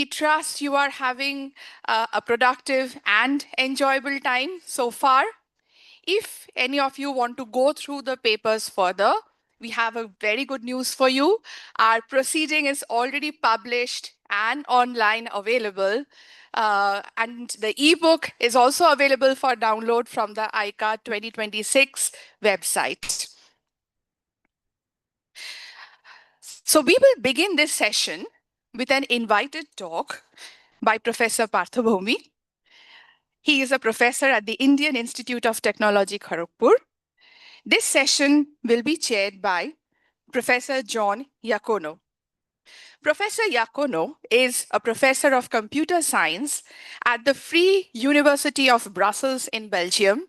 We trust you are having a productive and enjoyable time so far. If any of you want to go through the papers further, we have a very good news for you. Our proceeding is already published and online available. And the ebook is also available for download from the Icaa 2026 website. So we will begin this session with an invited talk by Professor Parthabhomi. He is a professor at the Indian Institute of Technology, Kharagpur. This session will be chaired by Professor John Iacono. Professor Iacono is a professor of computer science at the Free University of Brussels in Belgium.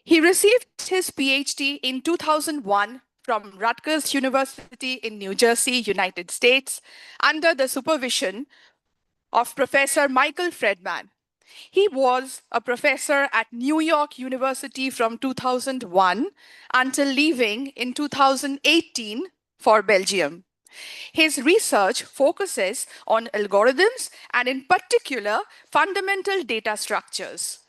He received his PhD in 2001 from Rutgers University in New Jersey, United States, under the supervision of Professor Michael Fredman. He was a professor at New York University from 2001 until leaving in 2018 for Belgium. His research focuses on algorithms and, in particular, fundamental data structures.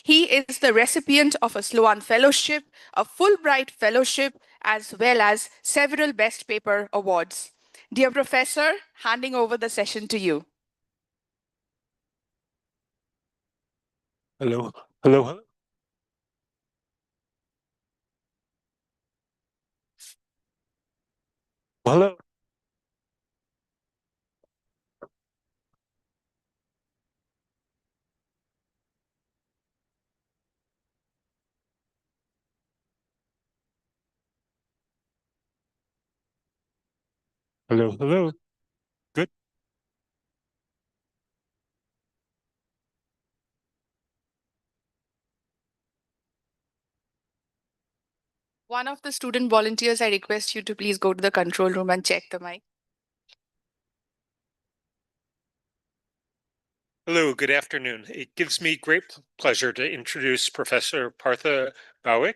He is the recipient of a Sloan Fellowship, a Fulbright Fellowship, as well as several Best Paper Awards. Dear Professor, handing over the session to you. Hello, hello, hello. Hello. Hello, hello. Good. One of the student volunteers, I request you to please go to the control room and check the mic. Hello, good afternoon. It gives me great pleasure to introduce Professor Partha Bhawick.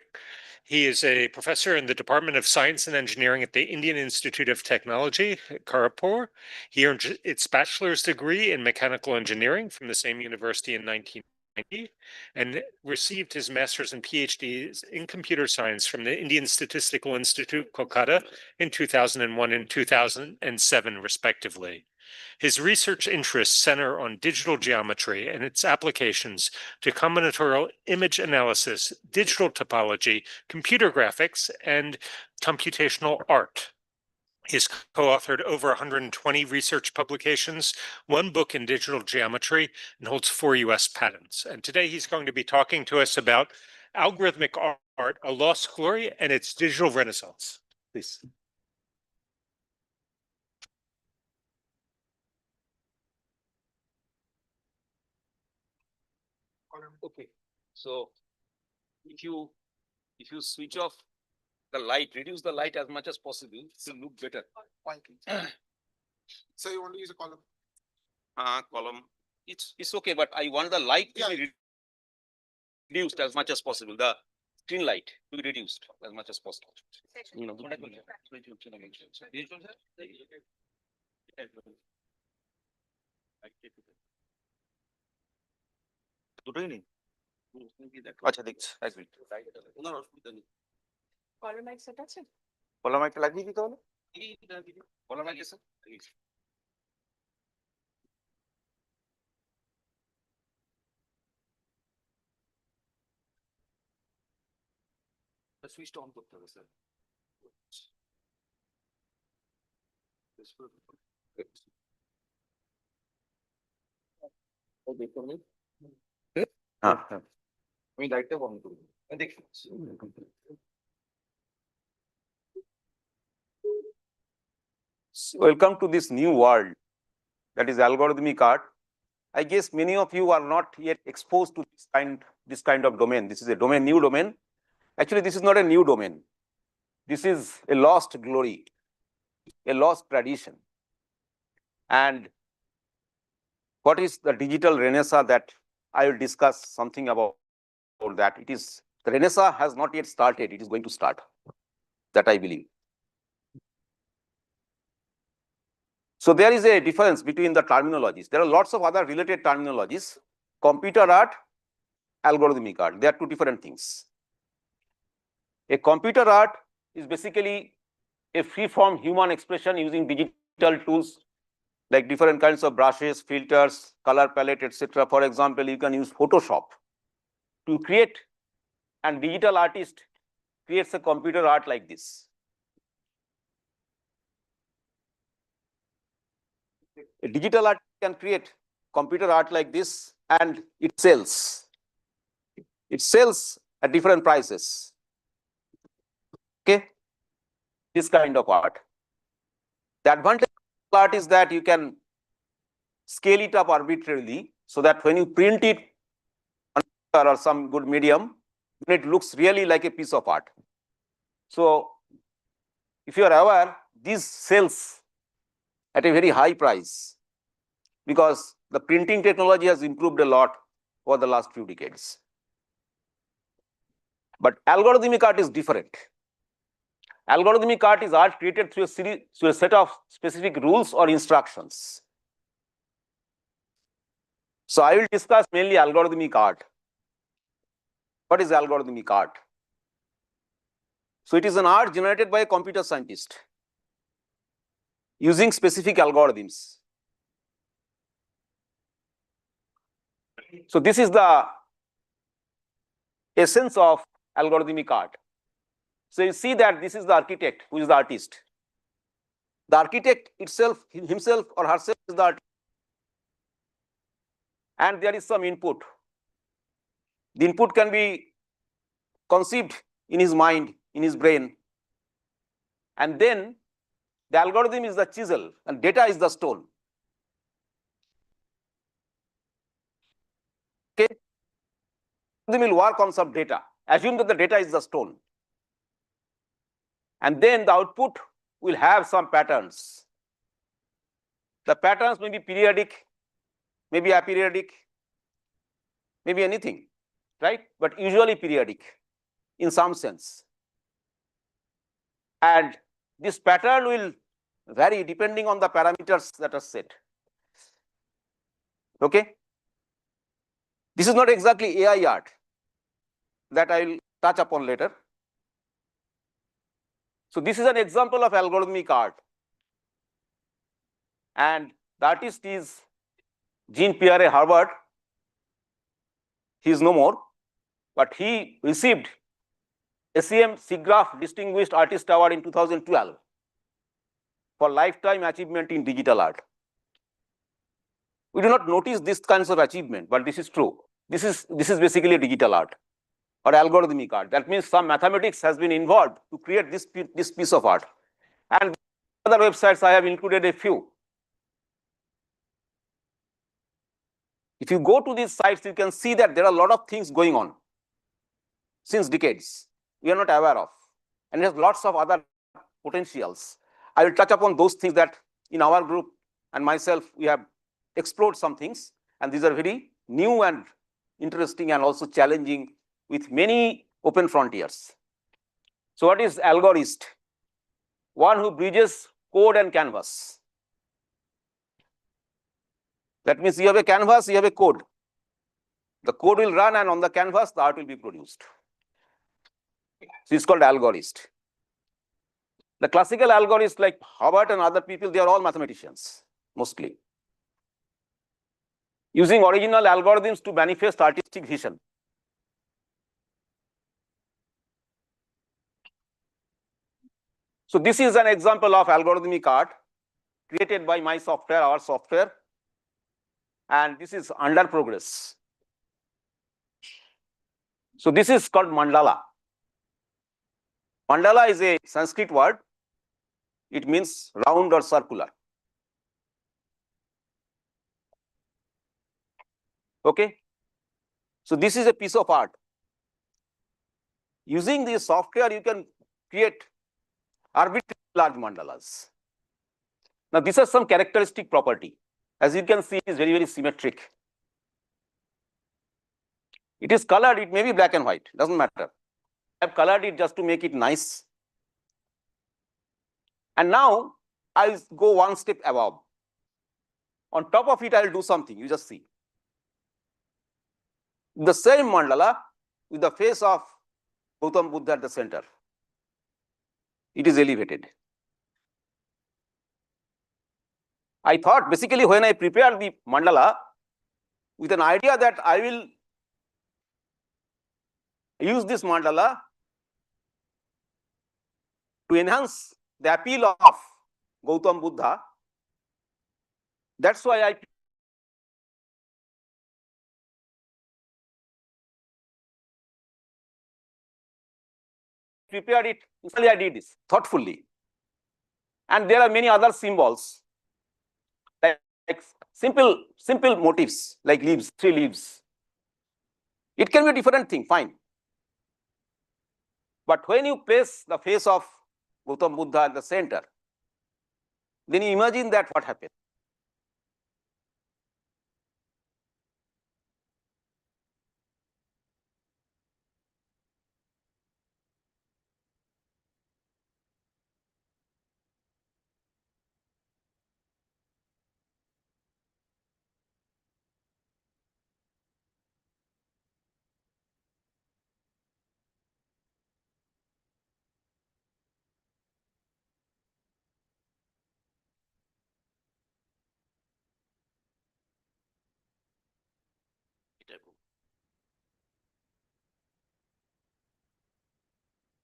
He is a professor in the Department of Science and Engineering at the Indian Institute of Technology at Kharagpur. He earned its bachelor's degree in mechanical engineering from the same university in 1990 and received his master's and PhDs in computer science from the Indian Statistical Institute, Kolkata in 2001 and 2007, respectively. His research interests center on digital geometry and its applications to combinatorial image analysis, digital topology, computer graphics, and computational art. He's co-authored over 120 research publications, one book in digital geometry, and holds 4 US patents. And today he's going to be talking to us about algorithmic art, a lost glory, and its digital renaissance. Please. Okay, so if you switch off the light, reduce the light as much as possible to look better. So you want to use a column? Column. It's okay, but I want the light to be reduced as much as possible. The screen light to be reduced as much as possible. You know, দুটোই নেই আচ্ছা দেখছি এক minute ওনার অসুবিধা নেই কলার mic set আছে কলার মাইকটা লাগিয়ে দিতে হলো কলার মাইক এসে সুইচটা অন করতে হবে স্যার দেখুন হ্যাঁ হ্যাঁ আমি লাইটটা বন্ধ করব দেখি Welcome to this new world, that is algorithmic art. I guess many of you are not yet exposed to this kind of domain. This is a new domain. Actually, this is not a new domain. This is a lost glory, a lost tradition. And what is the digital renaissance that I will discuss something about that. It is, the renaissance has not yet started. It is going to start, that I believe. So there is a difference between the terminologies. There are lots of other related terminologies. Computer art, algorithmic art. They are two different things. A computer art is basically a free-form human expression using digital tools like different kinds of brushes, filters, color palette, etc. For example, you can use Photoshop to create, and digital artist creates a computer art like this. A digital art can create computer art like this, and it sells. It sells at different prices. Okay, this kind of art. The advantage of art is that you can scale it up arbitrarily so that when you print it on paper or some good medium, it looks really like a piece of art. So if you are aware, this sells at a very high price because the printing technology has improved a lot over the last few decades. But algorithmic art is different. Algorithmic art is art created through a set of specific rules or instructions. So I will discuss mainly algorithmic art. What is algorithmic art? So it is an art generated by a computer scientist using specific algorithms. So this is the essence of algorithmic art. So you see that this is the architect who is the artist. The architect itself, himself or herself is the artist. And there is some input. The input can be conceived in his mind, in his brain. And then the algorithm is the chisel and data is the stone. Okay? They will work on some data. Assume that the data is the stone. And then the output will have some patterns. The patterns may be periodic, maybe aperiodic, maybe anything, right? But usually periodic in some sense. And this pattern will vary depending on the parameters that are set. Okay? This is not exactly AI art that I will touch upon later. So this is an example of algorithmic art. And the artist is Jean-Pierre Harvard. He is no more, but he received SEM SIGGRAPH Distinguished Artist Award in 2012 for lifetime achievement in digital art. We do not notice this kinds of achievement, but this is true. This is basically digital art or algorithmic art. That means some mathematics has been involved to create this piece of art. And other websites I have included a few. If you go to these sites, you can see that there are a lot of things going on since decades we are not aware of, and it has lots of other potentials. I will touch upon those things that in our group and myself we have explored some things, and these are very new and interesting and also challenging with many open frontiers. So what is algorist? One who bridges code and canvas. That means you have a canvas, you have a code. The code will run, and on the canvas the art will be produced. So it's called algorist. The classical algorists like Harvard and other people, they are all mathematicians, mostly, using original algorithms to manifest artistic vision. So this is an example of algorithmic art created by my software, our software, and this is under progress. So this is called mandala. Mandala is a Sanskrit word. It means round or circular. Okay. So this is a piece of art. Using this software, you can create arbitrary large mandalas. Now, these are some characteristic property. As you can see, it is very, very symmetric. It is colored, it may be black and white, doesn't matter. I have colored it just to make it nice. And now I'll go one step above. On top of it, I will do something. You just see. The same mandala with the face of Gautam Buddha at the center. It is elevated. I thought basically when I prepared the mandala with an idea that I will use this mandala to enhance the appeal of Gautam Buddha. That's why I prepared it. Initially, I did this thoughtfully. And there are many other symbols, like simple motifs, like leaves, 3 leaves. It can be a different thing, fine. But when you place the face of Gautam Buddha at the center, then you imagine that what happened.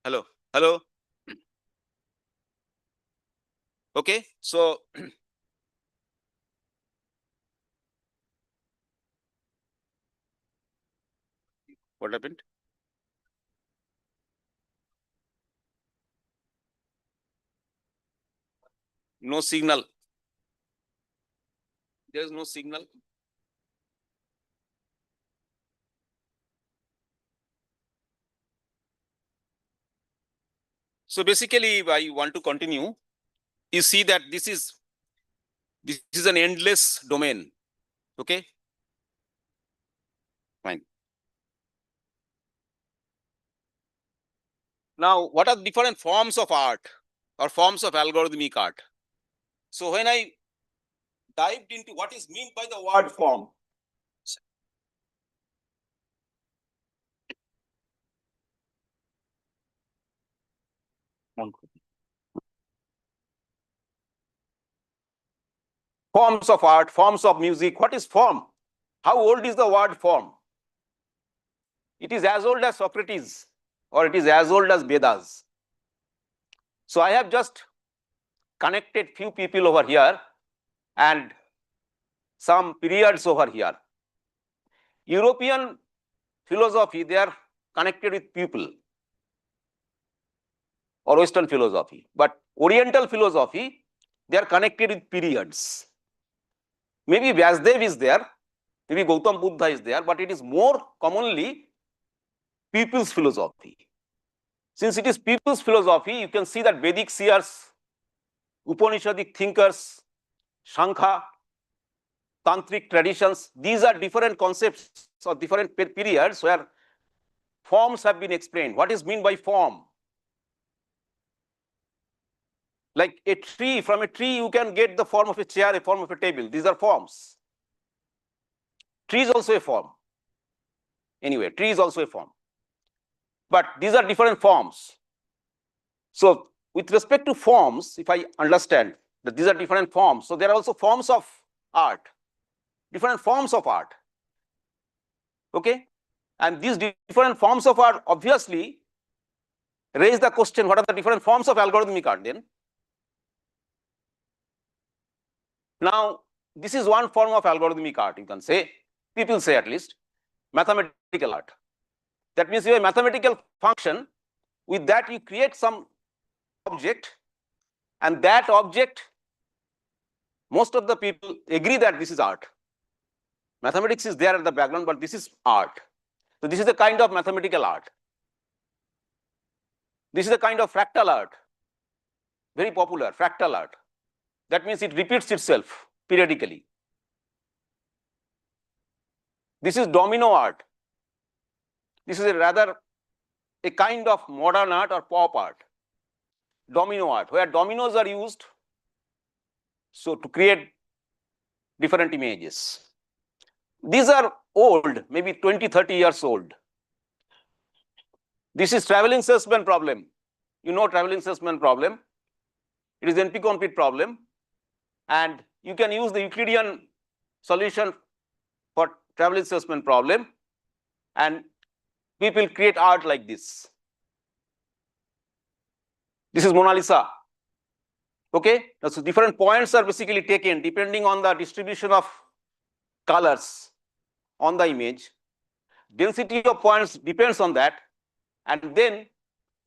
Hello, hello. Okay, so what happened? No signal. There is no signal. So basically, I want to continue. You see that this is an endless domain. Okay, fine. Now, what are the different forms of art or forms of algorithmic art? So when I dived into what is meant by the word form, forms of art, forms of music, what is form? How old is the word form? It is as old as Socrates, or it is as old as Vedas. So I have just connected few people over here and some periods over here. European philosophy, they are connected with people or Western philosophy, but Oriental philosophy, they are connected with periods. Maybe Vyasdev is there, maybe Gautam Buddha is there, but it is more commonly people's philosophy. Since it is people's philosophy, you can see that Vedic seers, Upanishadic thinkers, Shankha, Tantric traditions, these are different concepts or different periods where forms have been explained. What is meant by form? Like a tree, from a tree you can get the form of a chair, a form of a table. These are forms. Tree is also a form. Anyway, tree is also a form. But these are different forms. So with respect to forms, if I understand that these are different forms, so there are also forms of art, different forms of art. Okay? And these different forms of art obviously raise the question, what are the different forms of algorithmic art then? Now, this is one form of algorithmic art, you can say, people say at least, mathematical art. That means you have a mathematical function, with that you create some object, and that object, most of the people agree that this is art. Mathematics is there at the background, but this is art. So this is a kind of mathematical art. This is a kind of fractal art, very popular, fractal art. That means it repeats itself periodically. This is domino art. This is a kind of modern art or pop art. Domino art, where dominoes are used so to create different images. These are old, maybe 20, 30 years old. This is traveling salesman problem. You know traveling salesman problem. It is NP-complete problem. And you can use the Euclidean solution for traveling salesman problem. And people create art like this. This is Mona Lisa. Okay, so different points are basically taken depending on the distribution of colors on the image. Density of points depends on that. And then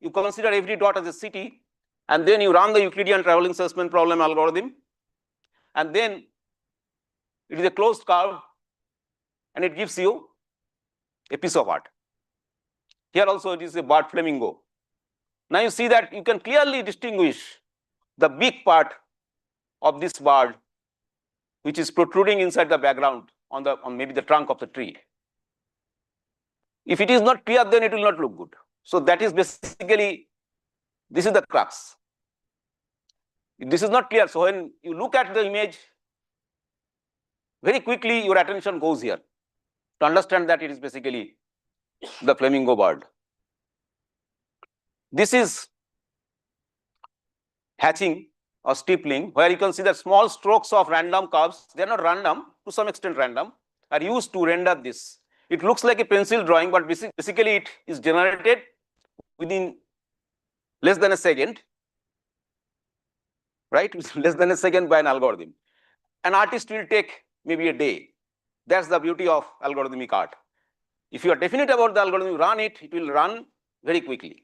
you consider every dot as a city. And then you run the Euclidean traveling salesman problem algorithm. And then it is a closed curve. And it gives you a piece of art. Here also it is a bird flamingo. Now you see that you can clearly distinguish the big part of this bird, which is protruding inside the background on maybe the trunk of the tree. If it is not clear, then it will not look good. So that is basically, this is the crux. This is not clear. So when you look at the image, very quickly your attention goes here to understand that it is basically the flamingo bird. This is hatching or stippling, where you can see that small strokes of random curves, they are not random, to some extent random, are used to render this. It looks like a pencil drawing, but basically it is generated within less than a second, right? Less than a second by an algorithm. An artist will take maybe a day. That's the beauty of algorithmic art. If you are definite about the algorithm, you run it, it will run very quickly.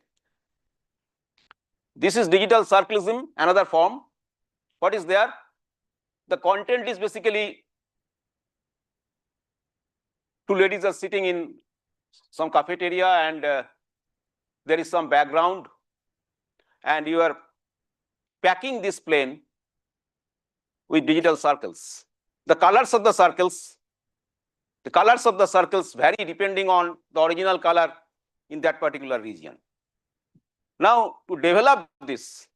This is digital circlism, another form. What is there? The content is basically two ladies are sitting in some cafeteria and there is some background and you are packing this plane with digital circles. The colors of the circles vary depending on the original color in that particular region. Now, to develop this,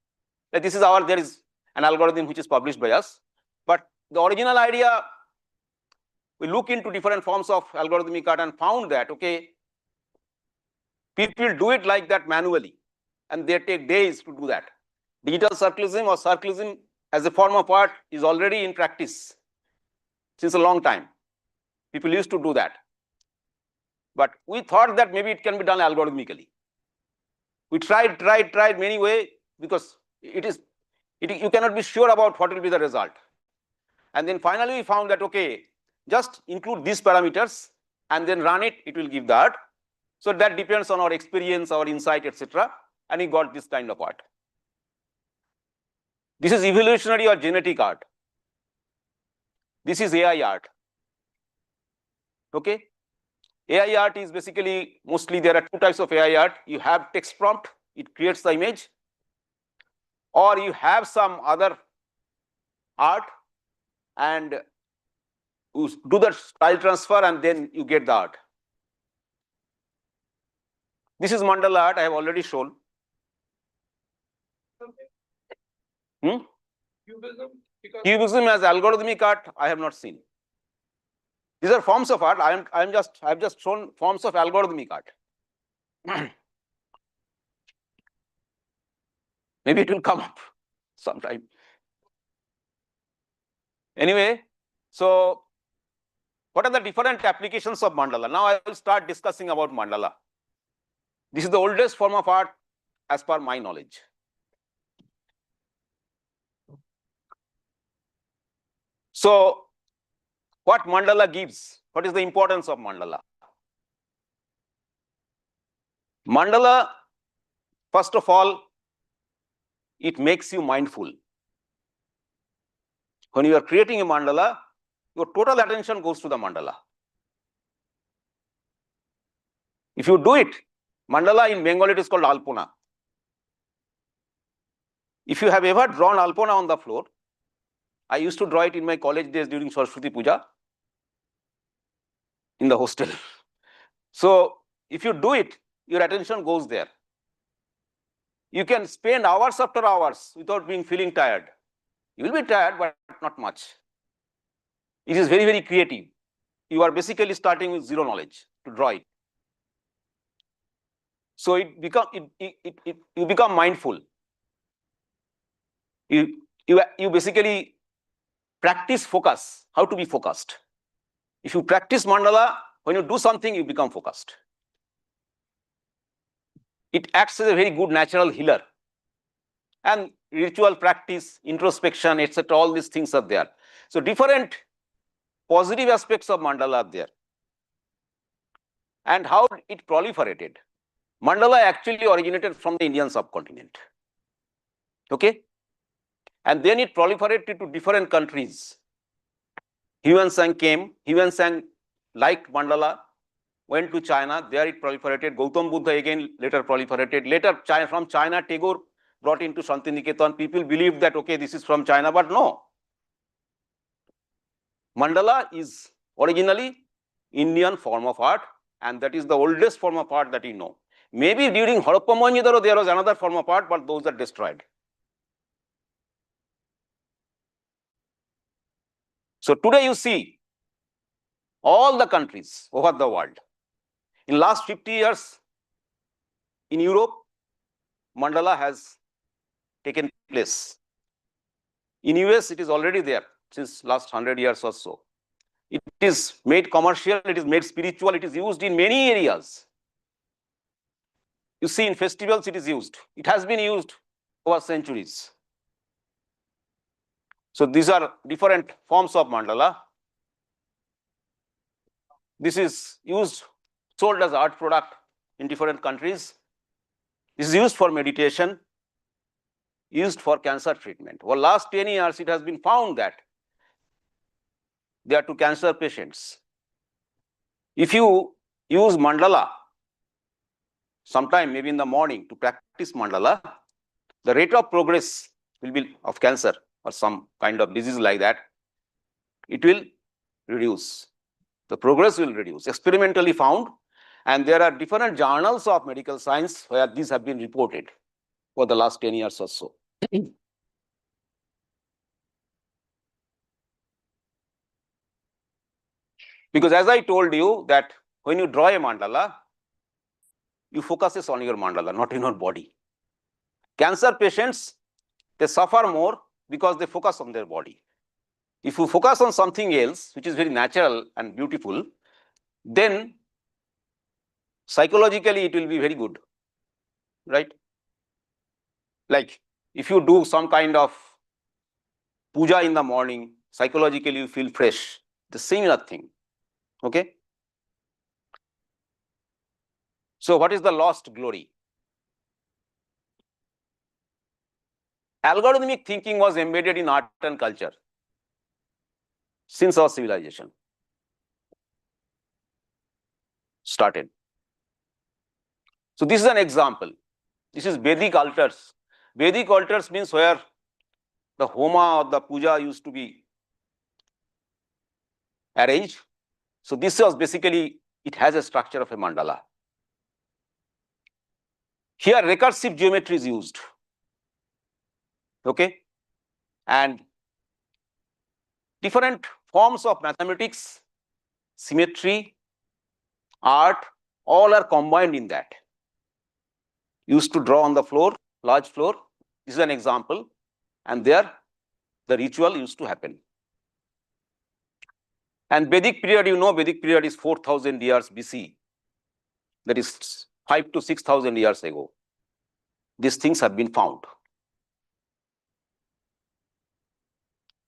there is an algorithm which is published by us, but the original idea, we look into different forms of algorithmic art and found that, okay, people do it like that manually, and they take days to do that. Digital circlism or circlism as a form of art is already in practice since a long time. People used to do that. But we thought that maybe it can be done algorithmically. We tried many ways because you cannot be sure about what will be the result. And then finally we found that, okay, just include these parameters and then run it, it will give the art. So that depends on our experience, our insight, etc. And we got this kind of art. This is evolutionary or genetic art. This is AI art. Okay. AI art is basically, mostly there are two types of AI art. You have text prompt, it creates the image, or you have some other art and you do the style transfer and then you get the art. This is mandala art, I have already shown. Cubism as algorithmic art, I have not seen. These are forms of art. I have just shown forms of algorithmic art. Maybe it will come up sometime. Anyway, so what are the different applications of mandala? Now I will start discussing about mandala. This is the oldest form of art as per my knowledge. So what mandala gives? What is the importance of mandala? Mandala, first of all, it makes you mindful. When you are creating a mandala, your total attention goes to the mandala. If you do it, mandala in Bengali it is called alpona. If you have ever drawn alpona on the floor, I used to draw it in my college days during Saraswati Puja in the hostel. So if you do it, your attention goes there. You can spend hours after hours without feeling tired. You will be tired, but not much. It is very, very creative. You are basically starting with zero knowledge to draw it. So you become mindful. You basically practice focus, how to be focused. If you practice mandala, when you do something, you become focused. It acts as a very good natural healer. And ritual practice, introspection, etc., all these things are there. So different positive aspects of mandala are there. And how it proliferated. Mandala actually originated from the Indian subcontinent. Okay? And then it proliferated to different countries. Huan Sang came, Huan Sang liked mandala, went to China, there it proliferated. Gautam Buddha again later proliferated. Later from China, Tagore brought into Shantiniketan. People believed that, okay, this is from China, but no. Mandala is originally Indian form of art, and that is the oldest form of art that we know. Maybe during Harappa Mohenjo-daro there was another form of art, but those are destroyed. So today you see all the countries over the world. In last 50 years, in Europe, mandala has taken place. In US, it is already there since last 100 years or so. It is made commercial, it is made spiritual, it is used in many areas. You see, in festivals, it is used. It has been used over centuries. So these are different forms of mandala. This is used, sold as art product in different countries. This is used for meditation, used for cancer treatment. Over last 10 years, it has been found that they are to cancer patients. If you use mandala sometime, maybe in the morning, to practice mandala, the rate of progress will be of cancer or some kind of disease like that, it will reduce. The progress will reduce, experimentally found, and there are different journals of medical science where these have been reported for the last 10 years or so. Because as I told you that when you draw a mandala, you focus on your mandala, not in your body. Cancer patients, they suffer more because they focus on their body. If you focus on something else, which is very natural and beautiful, then psychologically it will be very good, right? Like if you do some kind of puja in the morning, psychologically you feel fresh, the similar thing, okay? So what is the lost glory? Algorithmic thinking was embedded in art and culture since our civilization started. So this is an example. This is Vedic altars. Vedic altars means where the homa or the puja used to be arranged. So this was basically, it has a structure of a mandala. Here recursive geometry is used, okay? And different forms of mathematics, symmetry, art, all are combined in that. Used to draw on the floor, large floor. This is an example. And there, the ritual used to happen. And Vedic period, you know, Vedic period is 4,000 years BC. That is 5,000 to 6,000 years ago. These things have been found.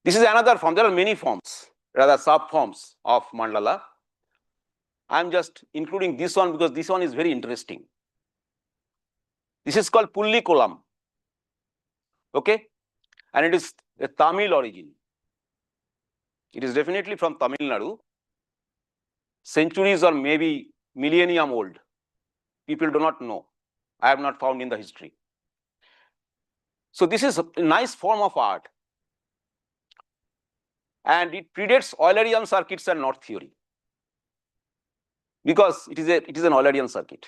This is another form. There are many forms, rather sub-forms of mandala. I am just including this one because this one is very interesting. This is called Pulli Kolam. Okay? And it is a Tamil origin. It is definitely from Tamil Nadu. Centuries or maybe millennium old. People do not know. I have not found in the history. So this is a nice form of art. And it predates Eulerian circuits and knot theory. Because it is an Eulerian circuit.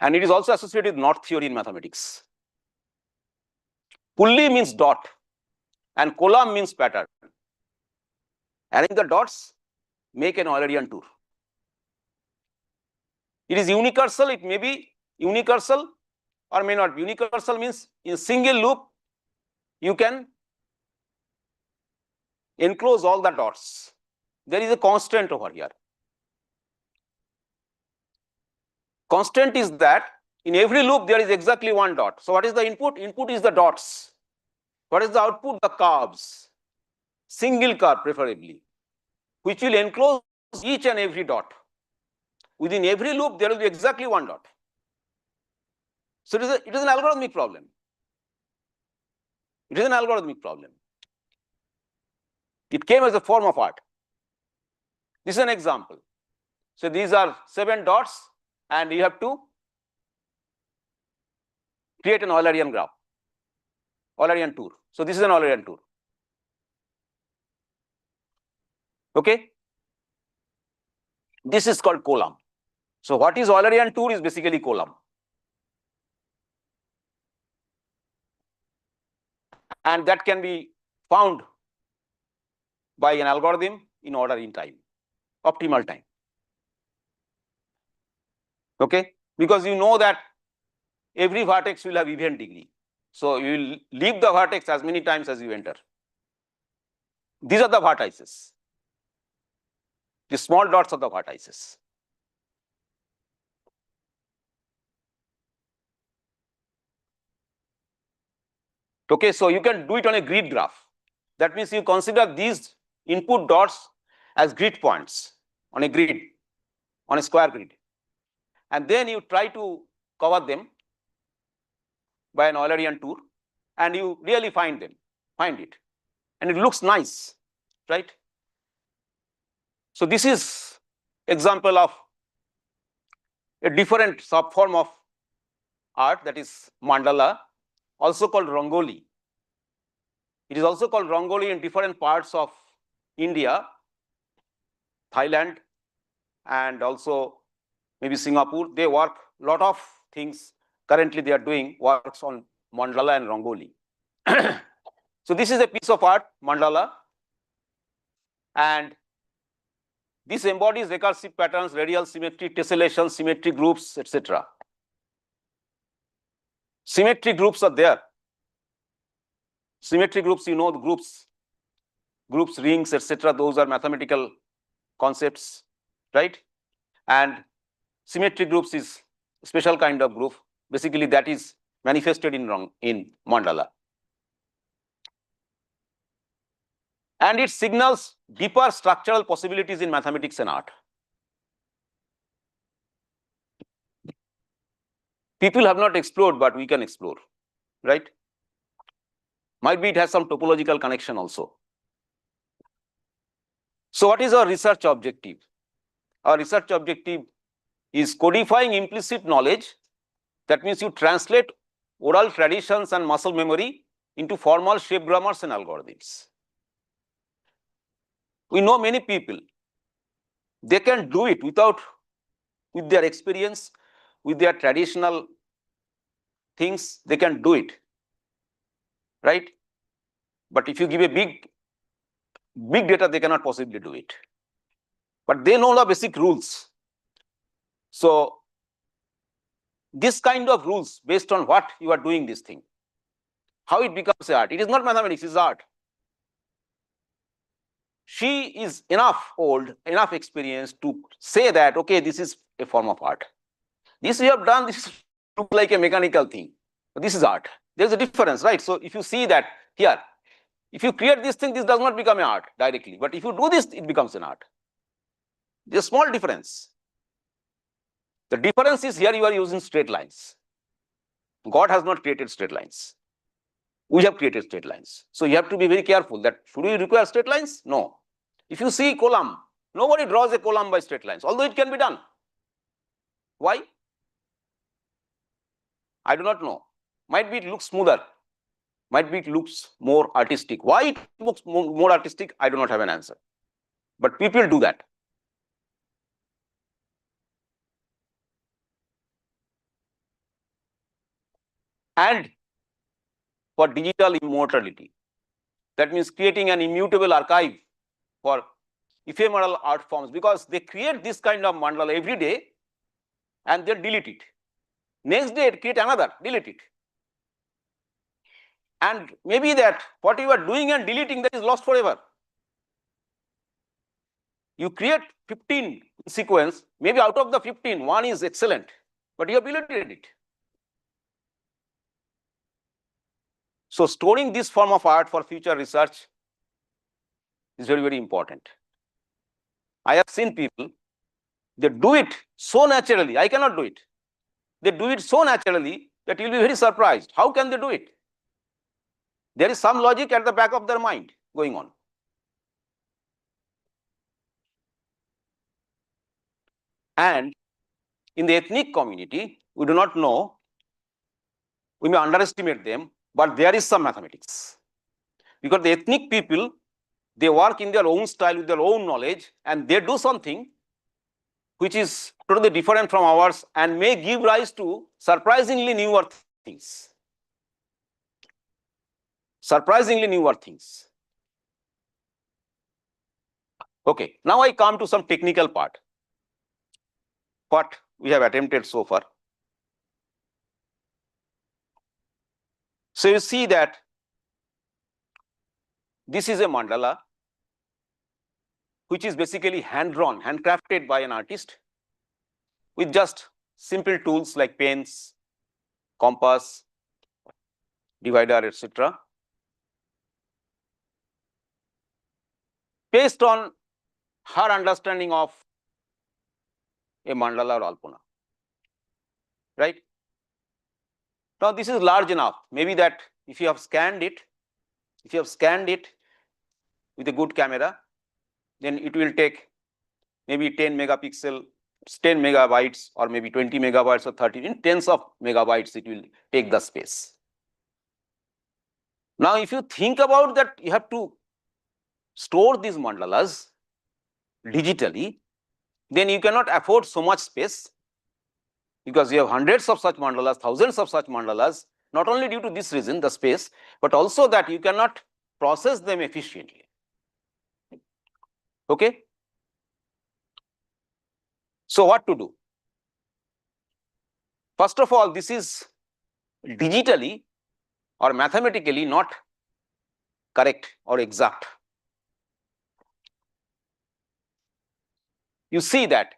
And it is also associated with knot theory in mathematics. Pulli means dot. and column means pattern. Arrange the dots, make an Eulerian tour. It is unicursal, it may be unicursal or may not be. Unicursal means in single loop, you can enclose all the dots. There is a constraint over here. Constant is that in every loop there is exactly one dot. So what is the input? Input is the dots. What is the output? The curves. Single curve preferably, which will enclose each and every dot. Within every loop there will be exactly one dot. So it is an algorithmic problem. It is an algorithmic problem. It came as a form of art. This is an example. So these are 7 dots and you have to create an Eulerian graph, Eulerian tour. So this is an Eulerian tour. Okay? This is called column. So what is Eulerian tour is basically column. And that can be found by an algorithm in order in time, optimal time. Okay? Because you know that every vertex will have event degree. So you will leave the vertex as many times as you enter. These are the vertices. The small dots are the vertices. Okay, so you can do it on a grid graph. That means you consider these input dots as grid points on a grid, on a square grid. And then you try to cover them by an Eulerian tour and you really find it. And it looks nice, right? So this is example of a different subform of art, that is mandala, also called Rangoli. It is also called Rangoli in different parts of India, Thailand, and also maybe Singapore. They work a lot of things. Currently, they are doing works on mandala and Rangoli. So this is a piece of art, mandala, and this embodies recursive patterns, radial symmetry, tessellation, symmetry groups, etc. Symmetry groups are there. Symmetry groups, you know, the groups, rings, etc. Those are mathematical concepts, right? And symmetry groups is a special kind of group. Basically, that is manifested in mandala. And it signals deeper structural possibilities in mathematics and art. People have not explored, but we can explore, right? Might be it has some topological connection also. So what is our research objective? Our research objective is codifying implicit knowledge. That means you translate oral traditions and muscle memory into formal shape grammars and algorithms. We know many people, they can do it with their experience, with their traditional things, they can do it, right? But if you give a big data, they cannot possibly do it. But they know the basic rules. So this kind of rules based on what you are doing this thing, how it becomes art. It is not mathematics, it is art. She is enough old, enough experienced to say that, okay, this is a form of art. This you have done, this looks like a mechanical thing. But this is art. There's a difference, right? So if you see that here, if you create this thing, this does not become an art directly. But if you do this, it becomes an art. There's a small difference. The difference is here you are using straight lines. God has not created straight lines. We have created straight lines. So you have to be very careful that should we require straight lines? No. If you see column, nobody draws a column by straight lines, although it can be done. Why? I do not know. Might be it looks smoother. Might be it looks more artistic. Why it looks more artistic? I do not have an answer. But people do that. And for digital immortality, That means creating an immutable archive for ephemeral art forms, because they create this kind of mandala every day and they delete it. Next day, create another, delete it. And maybe that what you are doing and deleting, that is lost forever. You create 15 sequence, maybe out of the 15, one is excellent, but you have deleted it. So storing this form of art for future research is very, very important. I have seen people, they do it so naturally, I cannot do it. They do it so naturally that you will be very surprised. How can they do it? There is some logic at the back of their mind going on. And in the ethnic community, we do not know, we may underestimate them, but there is some mathematics. Because the ethnic people, they work in their own style with their own knowledge, and they do something which is totally different from ours and may give rise to surprisingly newer things. Surprisingly newer things. Okay, now I come to some technical part. What we have attempted so far. So you see that this is a mandala which is basically hand-drawn, handcrafted by an artist with just simple tools like pens, compass, divider, etc. Based on her understanding of a mandala or alpana, right? Now this is large enough, maybe that if you have scanned it with a good camera, then it will take maybe 10 megapixel, 10 megabytes, or maybe 20 megabytes or 30, in tens of megabytes it will take the space. Now if you think about that, you have to store these mandalas digitally, then you cannot afford so much space, because you have hundreds of such mandalas, thousands of such mandalas, not only due to this reason, the space, but also that you cannot process them efficiently. Okay? So what to do? First of all, this is digitally or mathematically not correct or exact. You see that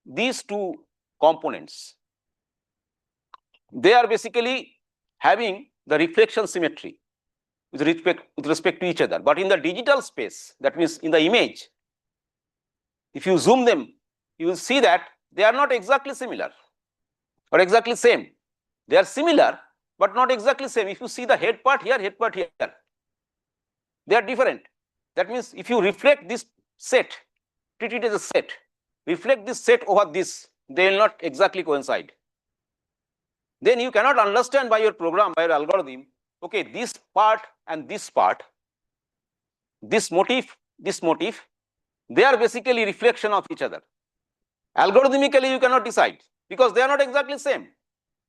these two components, they are basically having the reflection symmetry with respect to each other. But in the digital space, that means in the image, if you zoom them, you will see that they are not exactly similar or exactly same. They are similar, but not exactly same. If you see the head part here, they are different. That means if you reflect this set, treat it as a set, reflect this set over this, they will not exactly coincide. Then you cannot understand by your program, by your algorithm, okay, this part and this part, this motif, they are basically reflection of each other. Algorithmically, you cannot decide because they are not exactly same.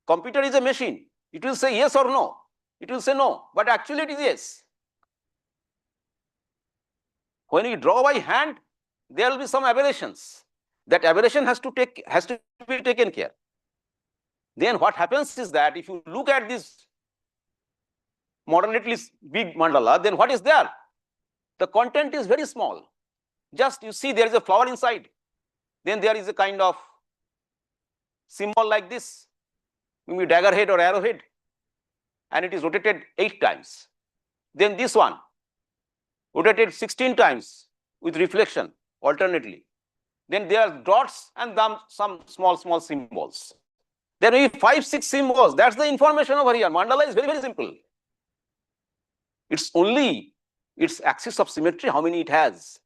Computer is a machine. It will say yes or no. It will say no, but actually it is yes. When you draw by hand, there will be some aberrations. That aberration has to be taken care. Then what happens is that if you look at this moderately big mandala, then what is there? The content is very small. Just you see there is a flower inside. Then there is a kind of symbol like this, maybe dagger head or arrow head, and it is rotated 8 times. Then this one, rotated 16 times with reflection alternately. Then there are dots and some small symbols. There may be 5, 6 symbols. That's the information over here. Mandala is very, very simple. It's only its axis of symmetry, how many it has,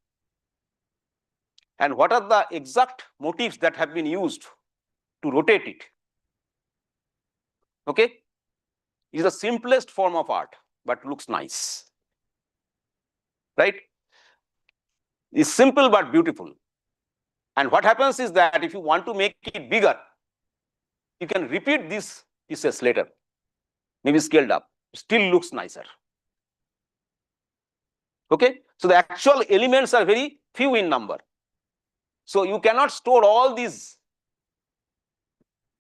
and what are the exact motifs that have been used to rotate it. Okay? It is the simplest form of art, but looks nice. Right? It's simple but beautiful. And what happens is that if you want to make it bigger, you can repeat these pieces later, maybe scaled up. Still looks nicer. Okay, so the actual elements are very few in number. So you cannot store all these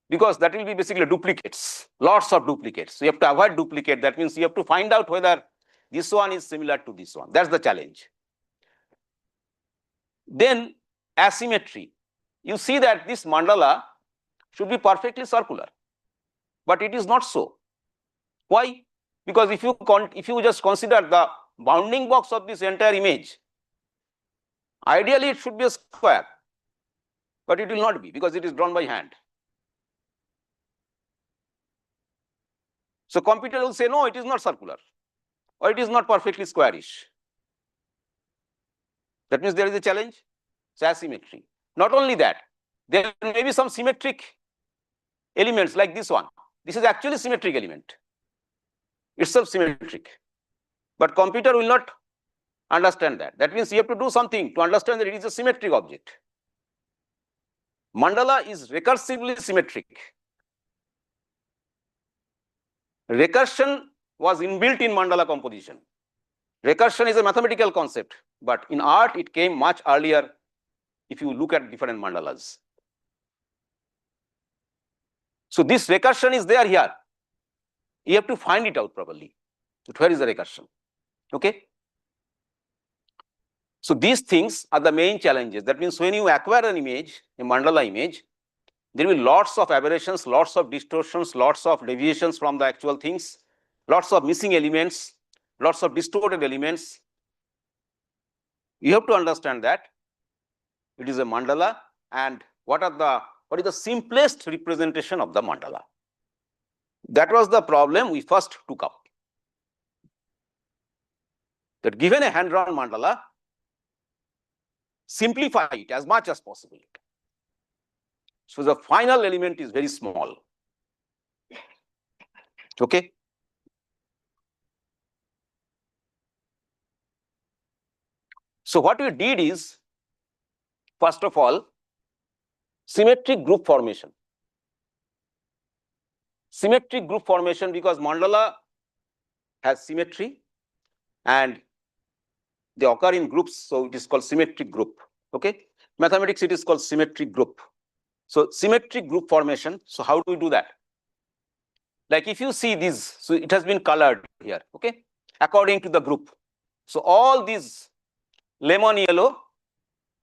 because that will be basically duplicates, lots of duplicates. So you have to avoid duplicate. That means you have to find out whether this one is similar to this one. That's the challenge. Then asymmetry. You see that this mandala should be perfectly circular, but it is not so. Why? Because if you just consider the bounding box of this entire image, ideally it should be a square, but it will not be because it is drawn by hand. So computer will say, no, it is not circular, or it is not perfectly squarish. That means there is a challenge. So asymmetry. Not only that, there may be some symmetric elements like this one. This is actually symmetric element. Itself symmetric. But computer will not understand that. That means you have to do something to understand that it is a symmetric object. Mandala is recursively symmetric. Recursion was inbuilt in mandala composition. Recursion is a mathematical concept, but in art it came much earlier if you look at different mandalas. So this recursion is there here. You have to find it out properly. So where is the recursion? Okay. So these things are the main challenges. That means when you acquire an image, a mandala image, there will be lots of aberrations, lots of distortions, lots of deviations from the actual things, lots of missing elements, lots of distorted elements. You have to understand that it is a mandala, and what is the simplest representation of the mandala. That was the problem we first took up. That given a hand-drawn mandala, simplify it as much as possible. So the final element is very small. Okay. So what we did is, first of all, symmetric group formation. Symmetric group formation because mandala has symmetry and they occur in groups, so it is called symmetric group. Okay. Mathematics, it is called symmetric group. So symmetric group formation. So how do we do that? Like if you see this, so it has been colored here, okay, according to the group. So all these lemon yellow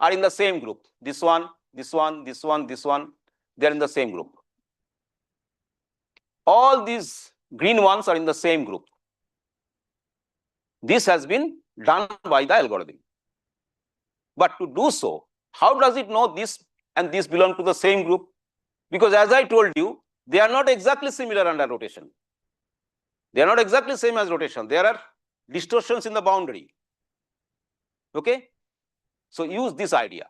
are in the same group. This one, this one, this one, this one, they are in the same group. All these green ones are in the same group. This has been done by the algorithm. But to do so, how does it know this and this belong to the same group? Because as I told you, they are not exactly similar under rotation. They are not exactly same as rotation. There are distortions in the boundary. Okay. So use this idea.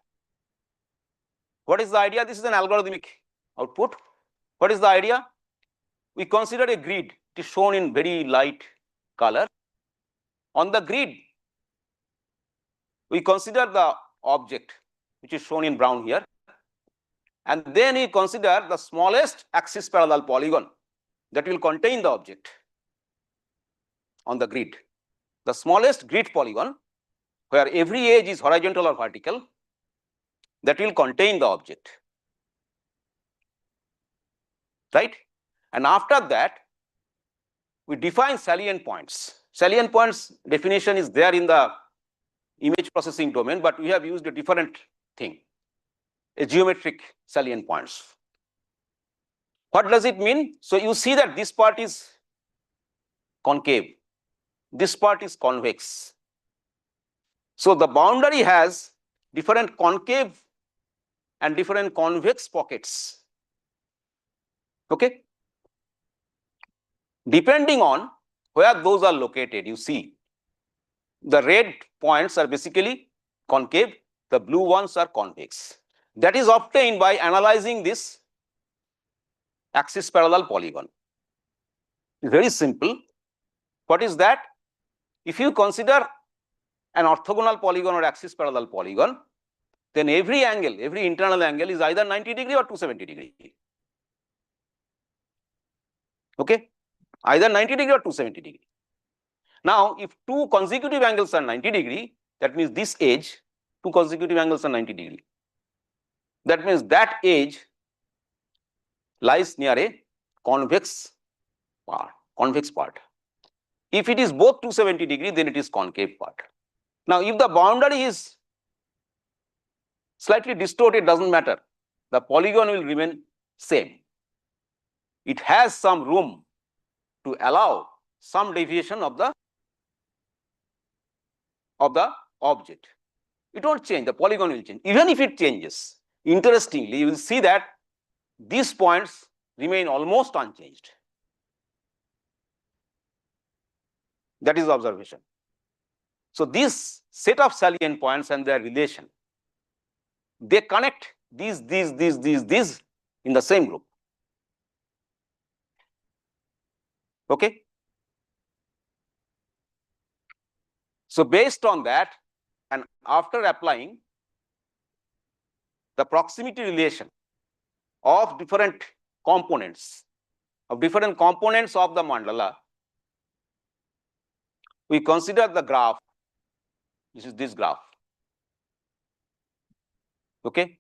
What is the idea? This is an algorithmic output. What is the idea? We consider a grid. It is shown in very light color. On the grid, we consider the object, which is shown in brown here. And then we consider the smallest axis parallel polygon that will contain the object on the grid. The smallest grid polygon, where every edge is horizontal or vertical, that will contain the object. Right? And after that, we define salient points. Salient points definition is there in the image processing domain, but we have used a different thing, a geometric salient points. What does it mean? So you see that this part is concave, this part is convex. So the boundary has different concave and different convex pockets. Okay. Depending on where those are located, you see the red points are basically concave, the blue ones are convex. That is obtained by analyzing this axis parallel polygon. Very simple. What is that? If you consider an orthogonal polygon or axis parallel polygon, then every angle, every internal angle is either 90 degree or 270 degree. Okay, either 90 degree or 270 degree. Now, if two consecutive angles are 90 degree, that means this edge, two consecutive angles are 90 degree. That means that edge lies near a convex part. If it is both 270 degree, then it is concave part. Now, if the boundary is slightly distorted, doesn't matter. The polygon will remain same. It has some room to allow some deviation of the object. It won't change, the polygon will change. Even if it changes, interestingly, you will see that these points remain almost unchanged. That is the observation. So this set of salient points and their relation, they connect these in the same group. Okay. So based on that, and after applying the proximity relation of different components of the mandala, we consider the graph. This is this graph. Okay.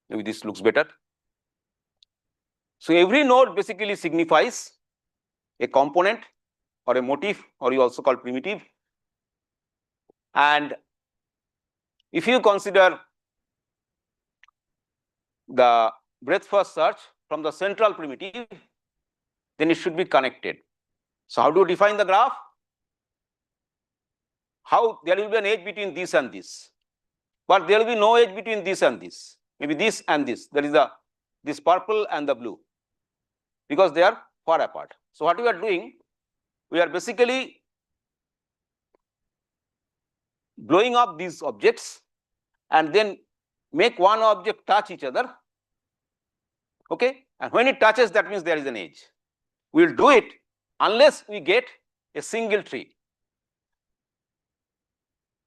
Maybe this looks better. So every node basically signifies a component or a motif, or you also call primitive. And if you consider the breadth first search from the central primitive, then it should be connected. So how do you define the graph? How there will be an edge between this and this, but there will be no edge between this and this. Maybe this and this. There is this purple and the blue, because they are far apart. So what we are doing, we are basically blowing up these objects and then make one object touch each other. Okay, and when it touches, that means there is an edge. We will do it unless we get a single tree,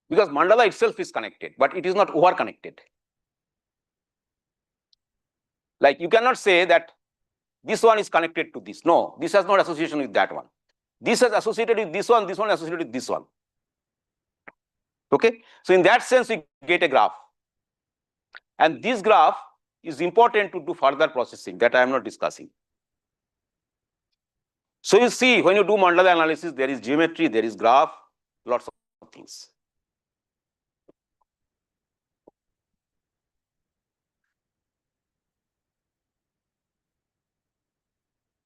because mandala itself is connected, but it is not over connected. Like you cannot say that this one is connected to this. No, this has no association with that one. This is associated with this one associated with this one. Okay, so in that sense, we get a graph, and this graph is important to do further processing that I am not discussing. So you see, when you do mandala analysis, there is geometry, there is graph, lots of things.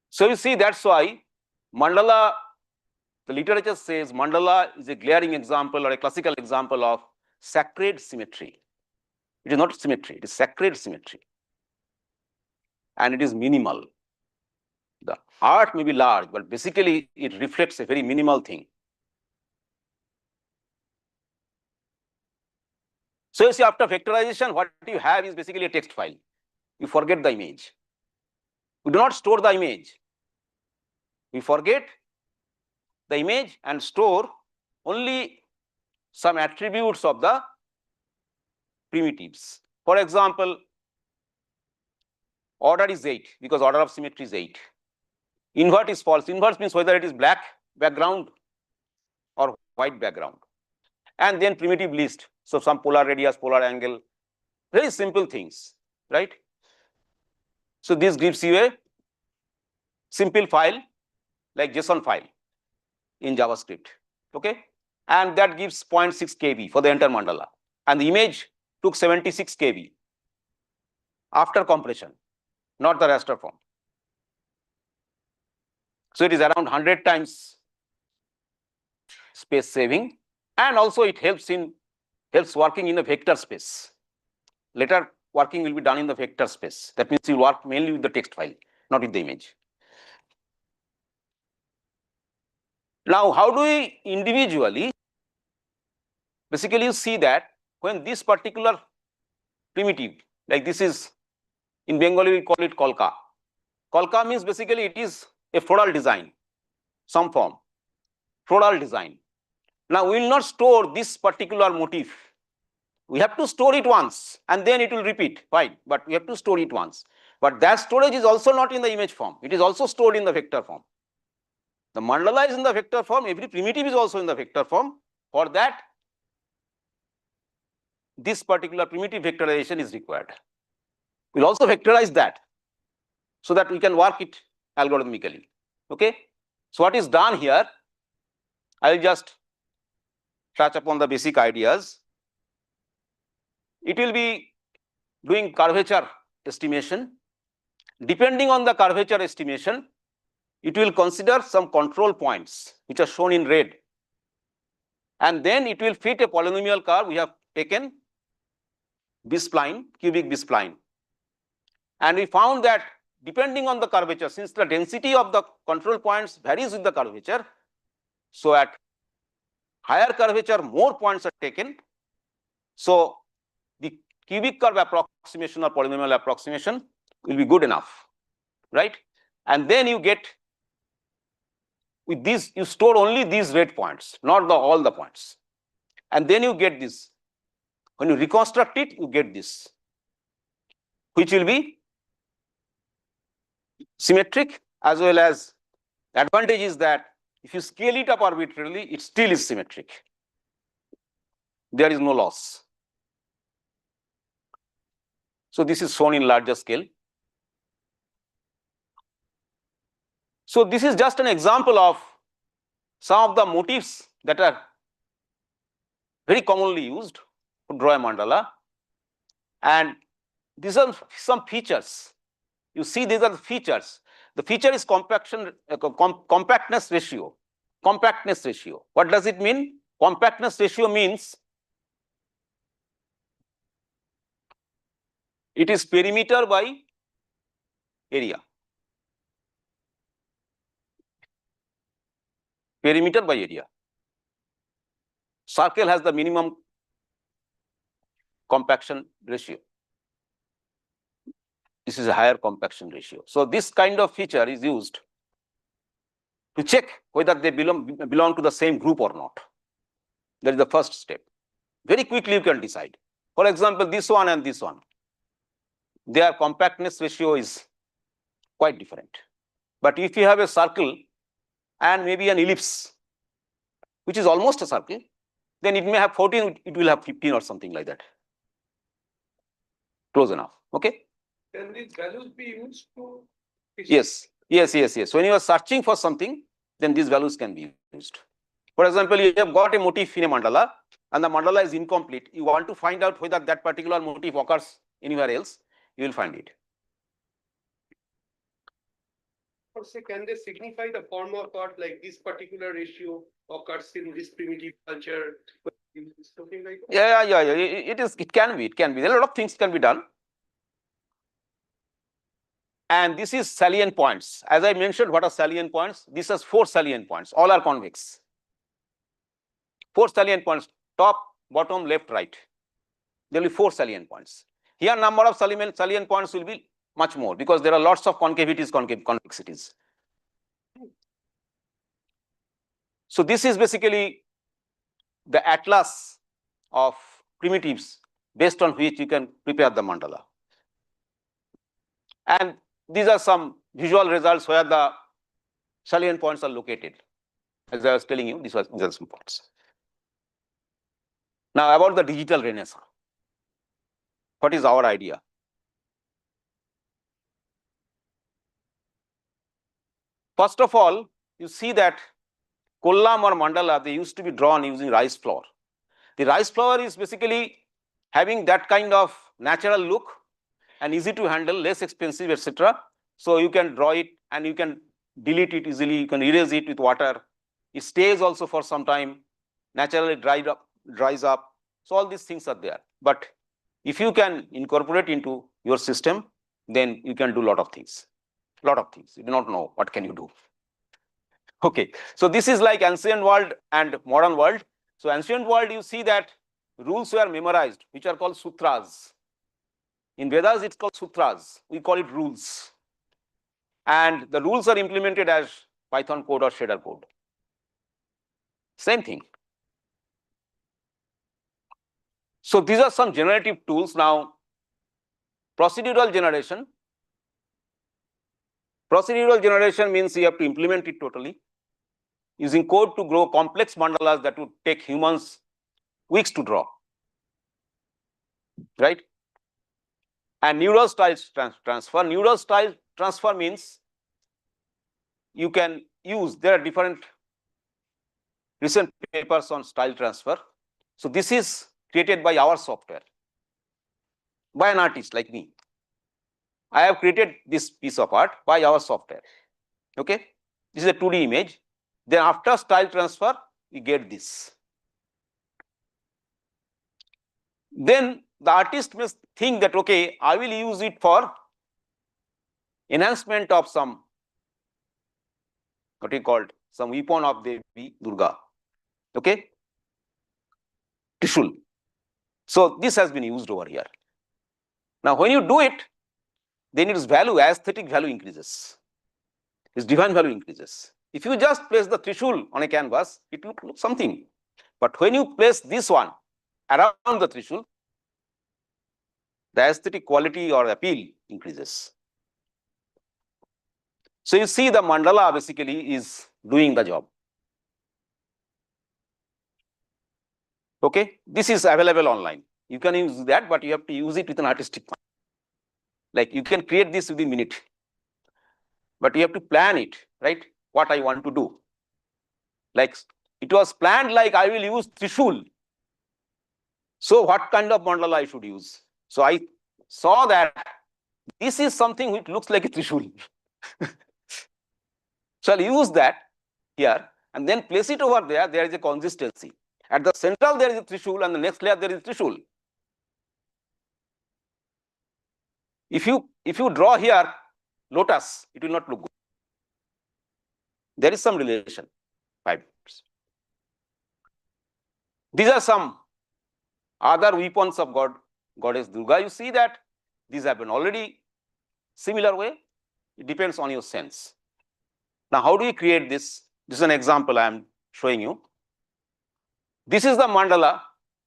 So you see, that's why mandala, the literature says mandala is a glaring example or a classical example of sacred symmetry. It is not symmetry, it is sacred symmetry. And it is minimal. The art may be large, but basically it reflects a very minimal thing. So you see, after vectorization, what you have is basically a text file. You forget the image. We do not store the image. We forget the image and store only some attributes of the primitives. For example, order is 8 because order of symmetry is 8. Invert is false. Inverse means whether it is black background or white background. And then primitive list. So some polar radius, polar angle, very simple things, right? So this gives you a simple file like JSON file in JavaScript, okay? And that gives 0.6 KB for the entire mandala. And the image took 76 KB after compression, not the raster form. So it is around 100 times space saving, and also it helps working in a vector space. Later working will be done in the vector space. That means you work mainly with the text file, not with the image. Now, how do we individually, basically you see that when this particular primitive, like this is, in Bengali we call it kolka. Kolka means basically it is a floral design, some form, floral design. Now, we will not store this particular motif. We have to store it once and then it will repeat, fine, but we have to store it once. But that storage is also not in the image form. It is also stored in the vector form. The mandala is in the vector form, every primitive is also in the vector form. For that, this particular primitive vectorization is required. We'll also vectorize that so that we can work it algorithmically. Okay. So what is done here? I will just touch upon the basic ideas. It will be doing curvature estimation. Depending on the curvature estimation, it will consider some control points which are shown in red. And then it will fit a polynomial curve. We have taken B-spline, cubic B-spline. And we found that depending on the curvature, since the density of the control points varies with the curvature, so at higher curvature, more points are taken. So the cubic curve approximation or polynomial approximation will be good enough, right? And then you get, with these, you store only these red points, not all the points. And then you get this. When you reconstruct it, you get this, which will be symmetric, as well as the advantage is that if you scale it up arbitrarily, it still is symmetric. There is no loss. So this is shown in larger scale. So this is just an example of some of the motifs that are very commonly used to draw a mandala. And these are some features. You see, these are the features. The feature is compactness ratio. Compactness ratio. What does it mean? Compactness ratio means it is perimeter by area. Perimeter by area. Circle has the minimum compaction ratio. This is a higher compaction ratio. So this kind of feature is used to check whether they belong to the same group or not. That is the first step. Very quickly you can decide. For example, this one and this one, their compactness ratio is quite different. But if you have a circle and maybe an ellipse, which is almost a circle, then it may have 14, it will have 15 or something like that. Close enough. Okay. Can these values be used to? Yes. When you are searching for something, then these values can be used. For example, you have got a motif in a mandala and the mandala is incomplete. You want to find out whether that particular motif occurs anywhere else, you will find it. Or say, can they signify the form of thought, like this particular ratio occurs in this primitive culture? Something like that? Yeah. It can be. A lot of things can be done. And this is salient points. As I mentioned, what are salient points? This has 4 salient points. All are convex. 4 salient points: top, bottom, left, right. There will be 4 salient points. Here, number of salient points will be much more because there are lots of concavities, convexities. So this is basically the atlas of primitives based on which you can prepare the mandala. And these are some visual results where the salient points are located. As I was telling you, these are some points. Now about the digital renaissance. What is our idea? First of all, you see that column or mandala, they used to be drawn using rice flour. The rice flour is basically having that kind of natural look and easy to handle, less expensive, etc. So you can draw it and you can delete it easily. You can erase it with water. It stays also for some time, naturally dries up. So all these things are there. But if you can incorporate into your system, then you can do a lot of things. You do not know what can you do. Okay, so this is like ancient world and modern world. So ancient world, you see that rules were memorized, which are called sutras. In Vedas, it's called sutras. We call it rules. And the rules are implemented as Python code or shader code. Same thing. So these are some generative tools. Now, procedural generation. Procedural generation means you have to implement it totally. using code to grow complex mandalas that would take humans weeks to draw, right? And neural style transfer. Neural style transfer means you can use, there are different recent papers on style transfer. So this is created by our software, by an artist like me. I have created this piece of art by our software. Okay, this is a 2D image. Then after style transfer, we get this. Then the artist must think that, okay, I will use it for enhancement of some, what we called, some weapon of Devi Durga. Okay, Trishul. So this has been used over here. Now when you do it, then its value, aesthetic value increases. Its divine value increases. If you just place the Trishul on a canvas, it will look something. But when you place this one around the Trishul, the aesthetic quality or appeal increases. So you see the mandala basically is doing the job. Okay, this is available online. You can use that, but you have to use it with an artistic mind. Like you can create this within a minute, but you have to plan it, right? What I want to do. Like it was planned like I will use Trishul. So what kind of mandala I should use? So I saw that this is something which looks like a Trishul. So I'll use that here and then place it over there. There is a consistency. At the central there is a Trishul and the next layer there is Trishul. If you draw here lotus, it will not look good. There is some relation. 5 minutes. These are some other weapons of Goddess Durga. You see that these have been already similar way. It depends on your sense. Now, how do you create this? This is an example I am showing you. This is the mandala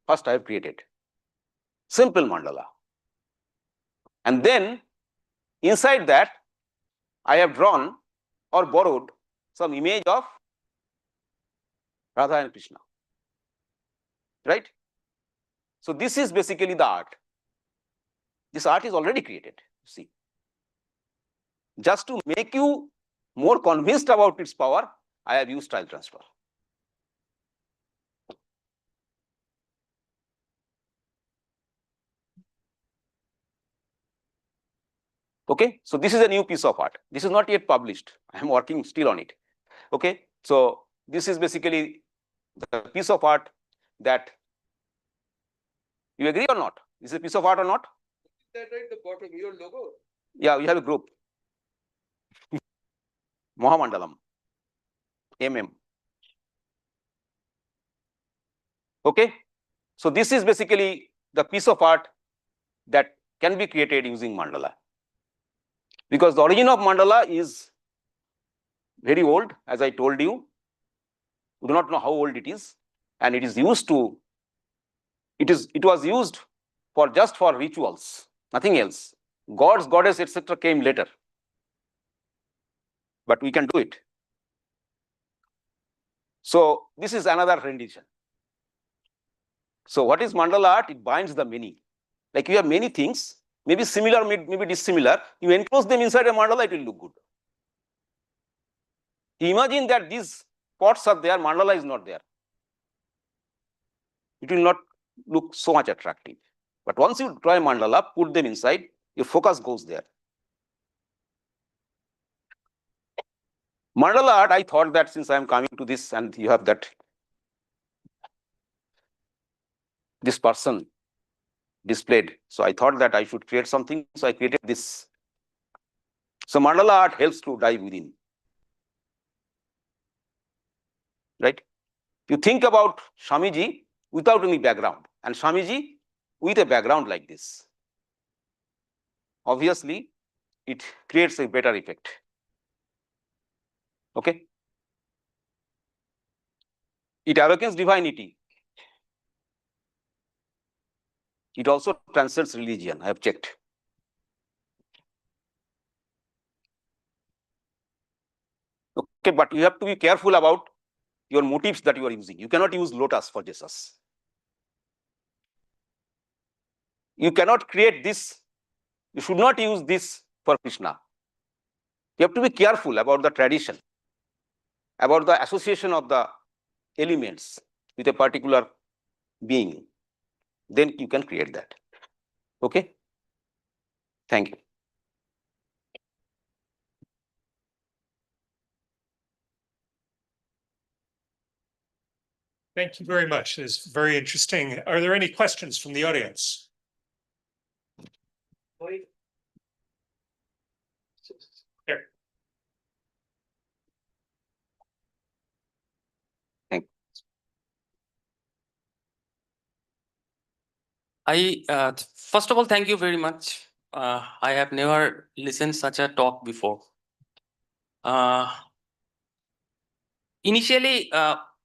first I have created. Simple mandala. And then inside that, I have drawn or borrowed some image of Radha and Krishna. Right? So this is basically the art. This art is already created, you see. Just to make you more convinced about its power, I have used style transfer. Okay, so this is a new piece of art. This is not yet published. I am working still on it. Okay, so this is basically the piece of art that, you agree or not? This is a piece of art or not? Is that right? The bottom, your logo? Yeah, we have a group. Mahamandalam. MM. Okay, so this is basically the piece of art that can be created using mandala. Because the origin of mandala is very old, as I told you. We do not know how old it is, and it is used to, it was used for just for rituals, nothing else. Gods, goddess, etc. came later. But we can do it. So this is another rendition. So what is mandala art? It binds the many. Like you have many things, maybe similar, maybe dissimilar. You enclose them inside a mandala, it will look good. You imagine that these pots are there, mandala is not there. It will not look so much attractive. But once you draw a mandala, put them inside, your focus goes there. Mandala art, I thought that since I am coming to this and you have that, this person displayed. So I thought that I should create something. So I created this. So mandala art helps to dive within. Right? You think about Swamiji without any background and Swamiji with a background like this. Obviously, it creates a better effect. Okay? It awakens divinity. It also transcends religion. I have checked. Okay, but you have to be careful about your motifs that you are using. You cannot use lotus for Jesus. You cannot create this. You should not use this for Krishna. You have to be careful about the tradition, about the association of the elements with a particular being. Then you can create that. Okay? Thank you. Thank you very much. It's very interesting. Are there any questions from the audience? Here. Thank you. First of all, thank you very much. I have never listened such a talk before. Initially,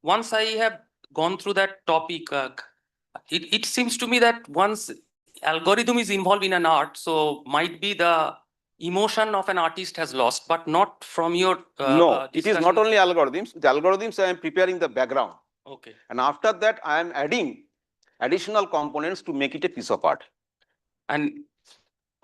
once I have gone through that topic, it seems to me that once algorithm is involved in an art, so might be the emotion of an artist has lost, but not from your No, it is not discussion. only algorithms. The algorithms I am preparing the background. Okay. And after that, I am adding additional components to make it a piece of art. And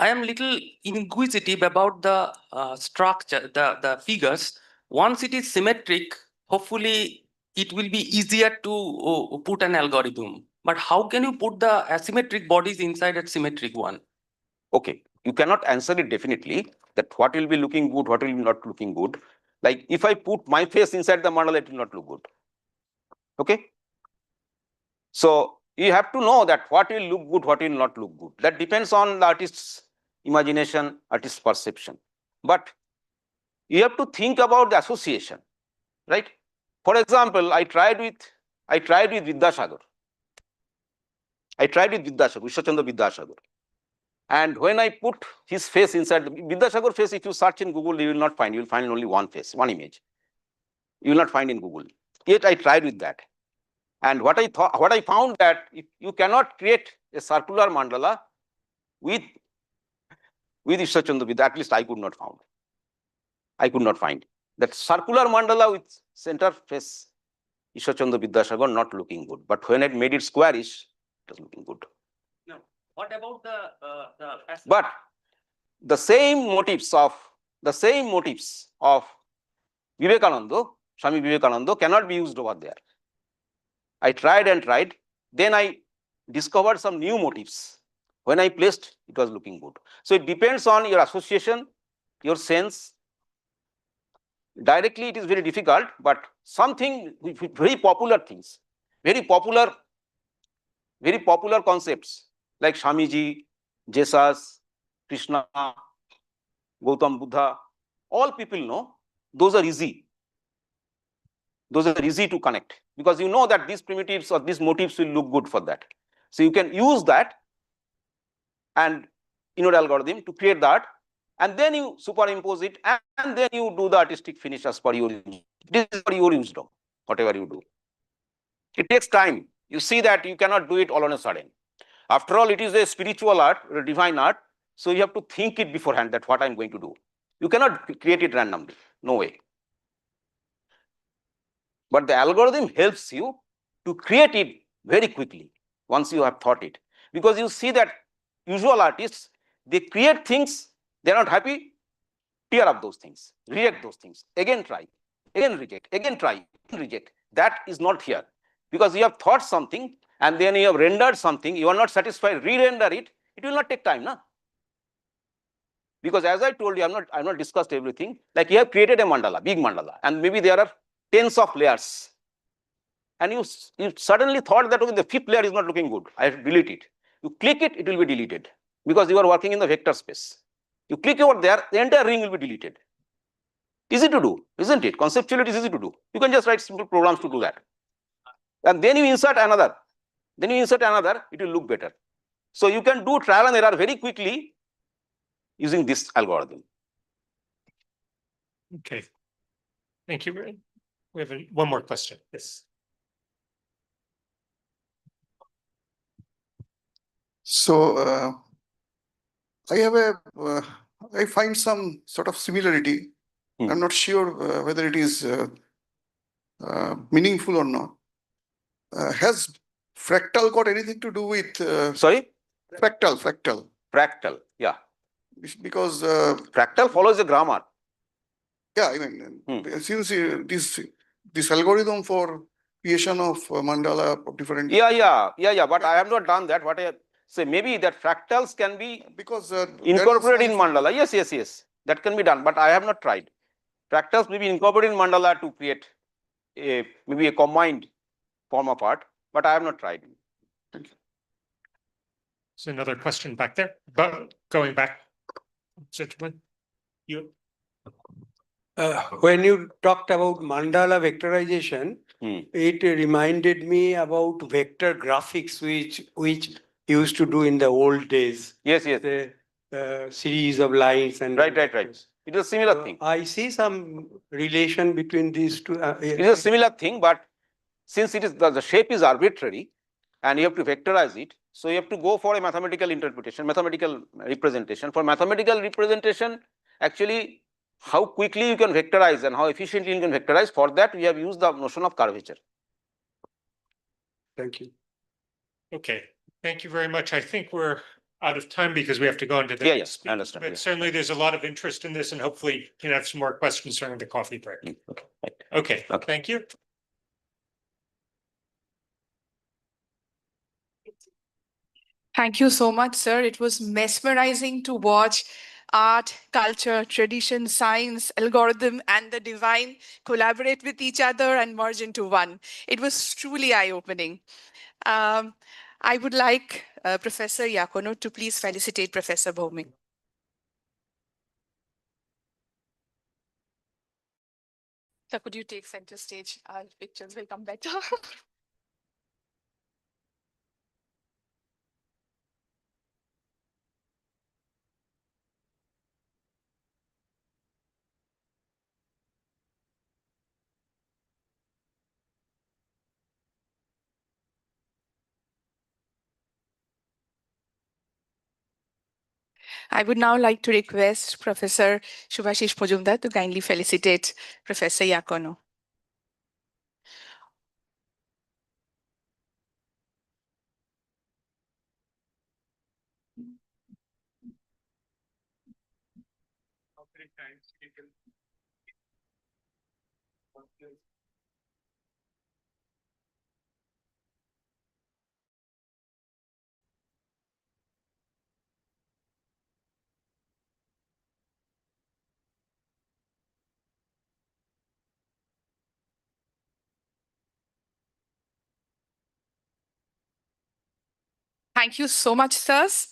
I am little inquisitive about the structure, the figures. Once it is symmetric, hopefully it will be easier to put an algorithm. But how can you put the asymmetric bodies inside a symmetric one? Okay, you cannot answer it definitely that what will be looking good, what will be not looking good. Like if I put my face inside the mandala, it will not look good. Okay. So you have to know that what will look good, what will not look good. That depends on the artist's imagination, artist's perception. But you have to think about the association, right? For example, I tried with Vidyasagar. Vishwachandra Vidyasagar. And when I put his face inside the Vidyasagar face, if you search in Google, you will not find. You will find only one face, one image. You will not find in Google. Yet I tried with that. And what I found that if you cannot create a circular mandala with Vishwachandra Vidya, at least I could not find. I could not find that circular mandala with center face Vishwachandra Vidyasagar not looking good. But when it made it squarish, it was looking good. No. What about the But the same motifs of Vivekananda, Swami Vivekananda cannot be used over there. I tried and tried. Then I discovered some new motifs. When I placed, it was looking good. So it depends on your association, your sense. Directly, it is very difficult, but something very popular things, very popular concepts like Swamiji, Jesus, Krishna, Gautam Buddha, all people know, those are easy. Those are easy to connect because you know that these primitives or these motifs will look good for that. So you can use that and in your algorithm to create that, and then you superimpose it, and then you do the artistic finish as per your wisdom. This is for your wisdom, whatever you do. It takes time. You see that you cannot do it all on a sudden. After all, it is a spiritual art, a divine art. So you have to think it beforehand that what I'm going to do. You cannot create it randomly. No way. But the algorithm helps you to create it very quickly once you have thought it. Because you see that usual artists, they create things, they're not happy, tear up those things, reject those things, again try, again reject, again try, reject. That is not here. Because you have thought something and then you have rendered something, you are not satisfied, re-render it, it will not take time, na? Because as I told you, I've not discussed everything. Like you have created a mandala, big mandala, and maybe there are tens of layers. And you suddenly thought that okay, the fifth layer is not looking good, I have to delete it. You click it, it will be deleted because you are working in the vector space. You click over there, the entire ring will be deleted. Easy to do, isn't it? Conceptually, it is easy to do. You can just write simple programs to do that. And then you insert another. It will look better. So you can do trial and error very quickly using this algorithm. Okay. Thank you. We have one more question. Yes. So I find some sort of similarity. I'm not sure whether it is meaningful or not. Has fractal got anything to do with Sorry, fractal? fractal. Yeah, Because fractal follows the grammar. yeah, I mean, since this algorithm for creation of mandala of different Yeah. But I have not done that. What I say, maybe that fractals can be because incorporated in mandala. Yes. That can be done, but I have not tried. Fractals may be incorporated in mandala to create maybe a combined form of art, but I have not tried. So another question back there, but going back. Gentlemen, you. When you talked about mandala vectorization, it reminded me about vector graphics, which used to do in the old days. Yes. The series of lines and Right. It is a similar thing. I see some relation between these two. It is a similar thing, but since it is the shape is arbitrary and you have to vectorize it, so you have to go for a mathematical interpretation, mathematical representation. For mathematical representation, actually, how quickly you can vectorize and how efficiently you can vectorize, for that we have used the notion of curvature. Thank you. Okay, thank you very much. I think we're out of time because we have to go into the. Yeah, I understand. But certainly there's a lot of interest in this and hopefully you can have some more questions during the coffee break. Okay, right. Okay, Okay. thank you. Thank you so much, sir. It was mesmerizing to watch art, culture, tradition, science, algorithm, and the divine collaborate with each other and merge into one. It was truly eye-opening. I would like Professor Iacono to please felicitate Professor Bhaumik. So could you take center stage? Our pictures will come better. I would now like to request Professor Shubhashish Majumdar to kindly felicitate Professor Iacono. Thank you so much, sirs.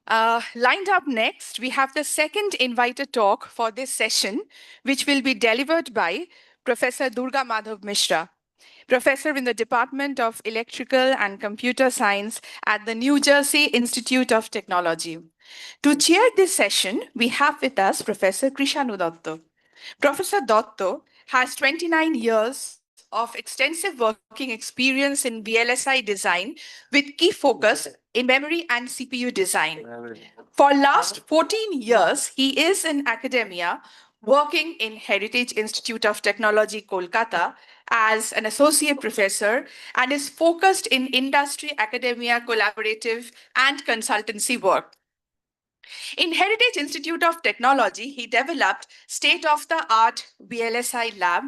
Lined up next, we have the second invited talk for this session, which will be delivered by Professor Durga Madhav Mishra, professor in the Department of Electrical and Computer Science at the New Jersey Institute of Technology. To chair this session, we have with us Professor Krishanu Dotto. Professor Dotto has 29 years of extensive working experience in VLSI design with key focus in memory and CPU design. For last 14 years, he is in academia working in Heritage Institute of Technology, Kolkata as an associate professor and is focused in industry, academia, collaborative and consultancy work. In Heritage Institute of Technology, he developed state-of-the-art VLSI lab,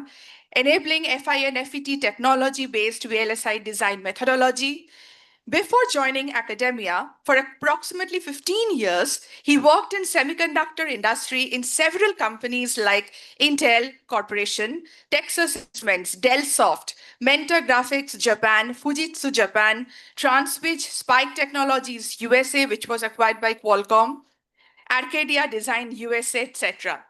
enabling FI and FET technology-based VLSI design methodology. Before joining academia, for approximately 15 years, he worked in semiconductor industry in several companies like Intel Corporation, Texas Instruments, Dell Soft, Mentor Graphics Japan, Fujitsu Japan, Transwitch, Spike Technologies USA, which was acquired by Qualcomm, Arcadia Design USA, etc.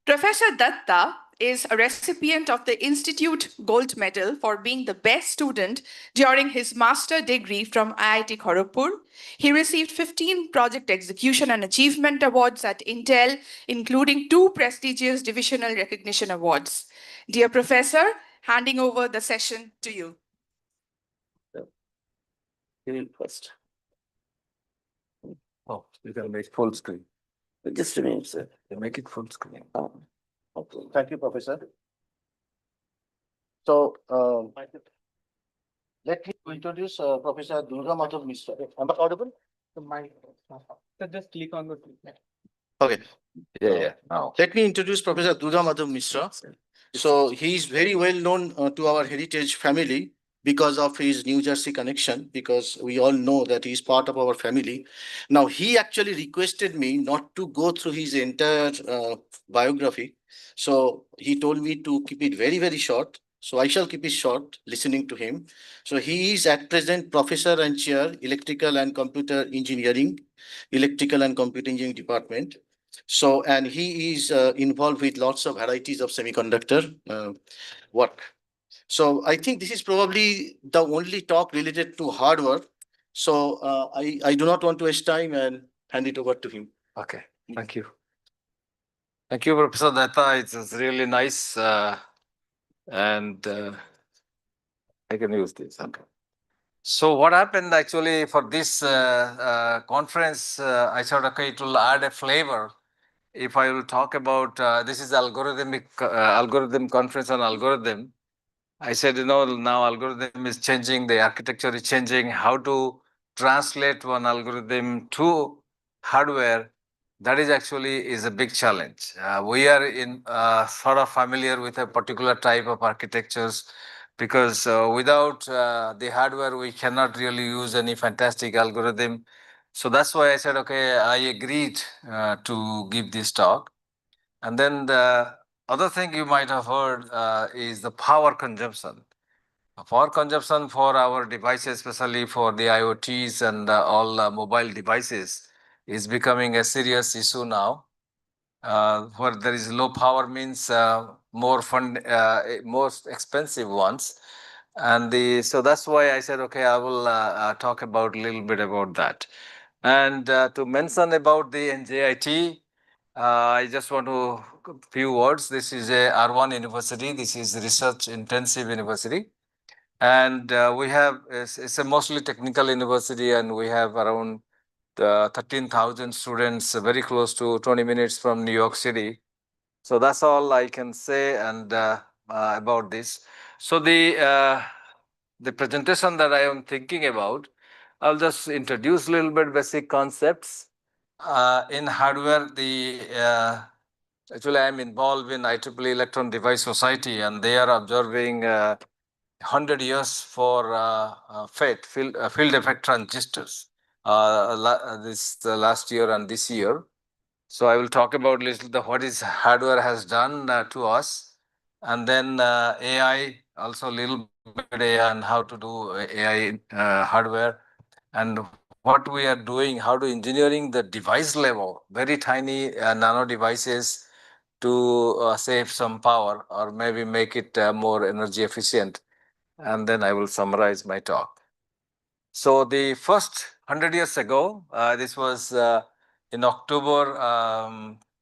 Professor Datta is a recipient of the Institute Gold Medal for being the best student during his master degree from IIT Kharagpur. He received 15 project execution and achievement awards at Intel, including 2 prestigious divisional recognition awards. Dear Professor, handing over the session to you. First. Oh, you can make full screen. Just a minute, sir. You make it full screen. Okay. Thank you, Professor. So, let me introduce Professor Durga Madhav Mishra. Am I audible? So just click on the. Okay. Yeah. Now. Let me introduce Professor Durga Madhav Mishra. So he is very well known to our heritage family because of his New Jersey connection, because we all know that he is part of our family. Now, he actually requested me not to go through his entire biography. So he told me to keep it very, very short. So I shall keep it short, listening to him. So he is at present Professor and Chair, Electrical and Computer Engineering, Electrical and Computer Engineering Department. So, and he is involved with lots of varieties of semiconductor work. So I think this is probably the only talk related to hardware. So I do not want to waste time and hand it over to him. Okay, thank you. Thank you, Professor Datta. It's really nice. And I can use this. Okay. So what happened actually for this conference, I thought, okay, it will add a flavor. If I will talk about, this is algorithm conference on algorithm. I said, now algorithm is changing, the architecture is changing, how to translate one algorithm to hardware, that is actually is a big challenge. We are in sort of familiar with a particular type of architectures because without the hardware, we cannot really use any fantastic algorithm. So that's why I said, okay, I agreed to give this talk. And then the other thing you might have heard is the power consumption. Power consumption for our devices, especially for the IoTs and all mobile devices, is becoming a serious issue now. Where there is low power means more expensive ones. And so that's why I said, okay, I will talk about a little bit about that. And to mention about the NJIT, I just want to few words. This is a R1 university. This is research intensive university. And we have, it's a mostly technical university, and we have around 13,000 students, very close to 20 minutes from New York City. So that's all I can say and about this. So the presentation that I am thinking about, I'll just introduce a little bit basic concepts. In hardware, actually I'm involved in IEEE Electron Device Society, and they are observing 100 years for FET, field effect transistors, this last year and this year. So I will talk about little what is hardware has done to us, and then AI, also a little bit AI and how to do AI hardware, and what we are doing, how to engineering the device level, very tiny nano devices to save some power or maybe make it more energy efficient. And then I will summarize my talk. So the first 100 years ago, this was in October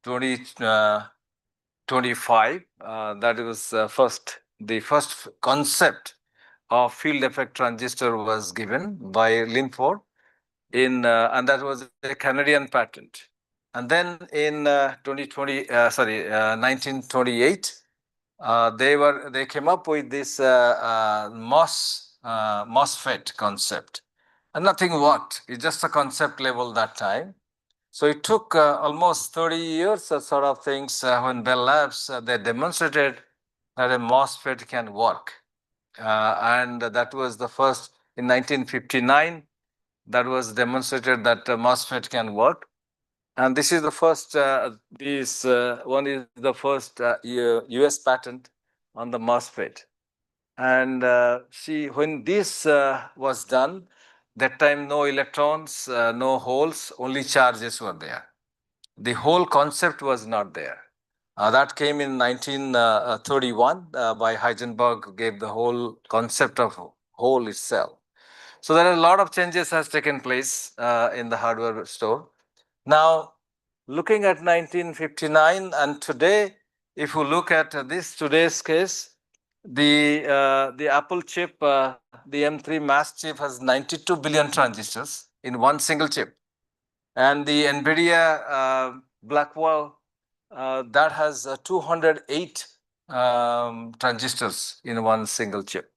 2025, that was the first concept of field effect transistor was given by Linford and that was a Canadian patent. And then in 1928, they came up with this MOSFET concept, and nothing worked. It's just a concept level that time. So it took almost 30 years sort of things when Bell Labs, they demonstrated that a MOSFET can work. And that was the first in 1959, that was demonstrated that MOSFET can work. And this is the first, one is the first US patent on the MOSFET. And see, when this was done, that time no electrons, no holes, only charges were there. The whole concept was not there. That came in 1931 by Heisenberg, gave the whole concept of hole itself. So there are a lot of changes has taken place in the hardware store. Now, looking at 1959 and today, if you look at today's case, the Apple chip, the M3 mass chip has 92 billion transistors in one single chip. And the NVIDIA Blackwell, that has 208 transistors in one single chip.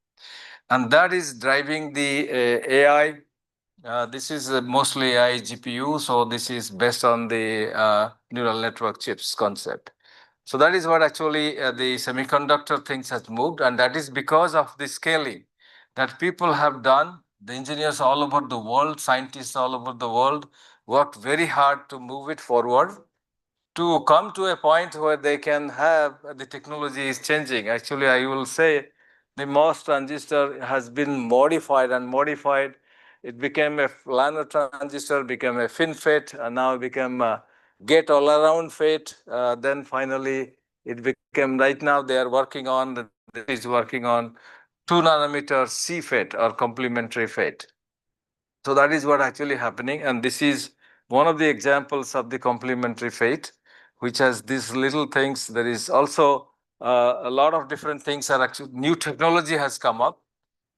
And that is driving the AI. This is mostly AI GPU, so this is based on the neural network chips concept. So that is what actually the semiconductor things has moved, and that is because of the scaling that people have done. The engineers all over the world, scientists all over the world worked very hard to move it forward to come to a point where they can have the technology is changing. Actually, I will say the MOS transistor has been modified and modified. It became a planar transistor, became a FinFET, and now became a gate all around FET. Then finally, it became, right now they are working on, is working on 2 nanometer CFET or complementary FET. So that is what actually happening. And this is one of the examples of the complementary FET, which has these little things. There is also a lot of different things are actually, new technology has come up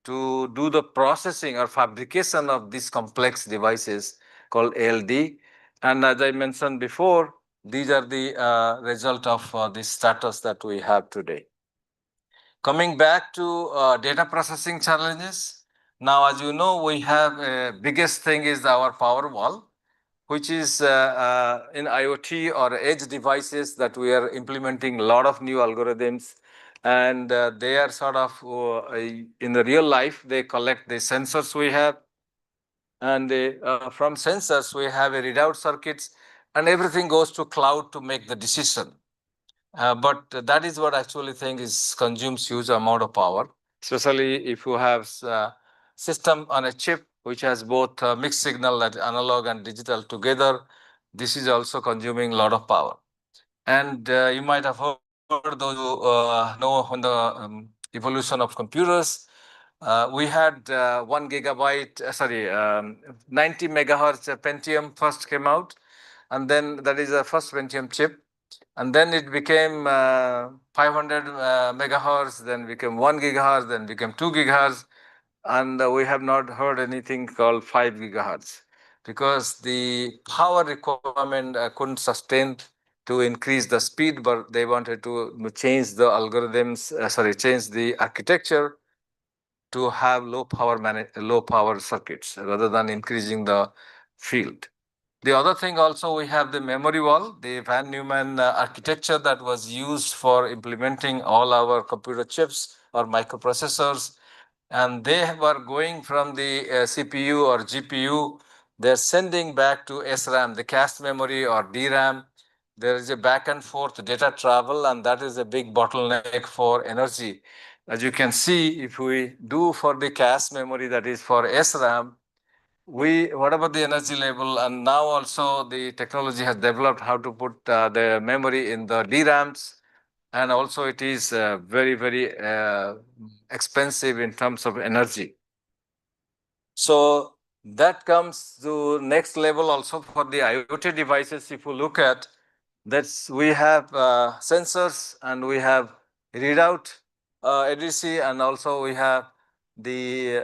to do the processing or fabrication of these complex devices called ALD. And as I mentioned before, these are the result of the status that we have today. Coming back to data processing challenges, now as you know, we have biggest thing is our power wall, which is in IoT or edge devices that we are implementing a lot of new algorithms. And they are sort of, in the real life, they collect the sensors we have. And from sensors, we have a readout circuits, and everything goes to cloud to make the decision. But that is what actually thing is consumes huge amount of power, especially if you have system on a chip which has both mixed signal, that analog and digital together. This is also consuming a lot of power. And you might have heard, those who know on the evolution of computers. We had 1 gigabyte, 90 megahertz Pentium first came out, and then that is the first Pentium chip. And then it became 500 megahertz, then became 1 gigahertz, then became 2 gigahertz. And we have not heard anything called 5 gigahertz because the power requirement couldn't sustain to increase the speed, but they wanted to change the algorithms, change the architecture to have low power circuits rather than increasing the field. The other thing also, we have the memory wall, the Van Neumann architecture that was used for implementing all our computer chips or microprocessors. And they were going from the CPU or GPU, they're sending back to SRAM, the cache memory or DRAM. There is a back and forth data travel, and that is a big bottleneck for energy. As you can see, if we do for the cache memory, that is for SRAM, whatever the energy level, and now also the technology has developed how to put the memory in the DRAMs, and also it is very, very expensive in terms of energy. So that comes to next level also for the IoT devices. If you look at, that's we have sensors and we have readout ADC, and also we have the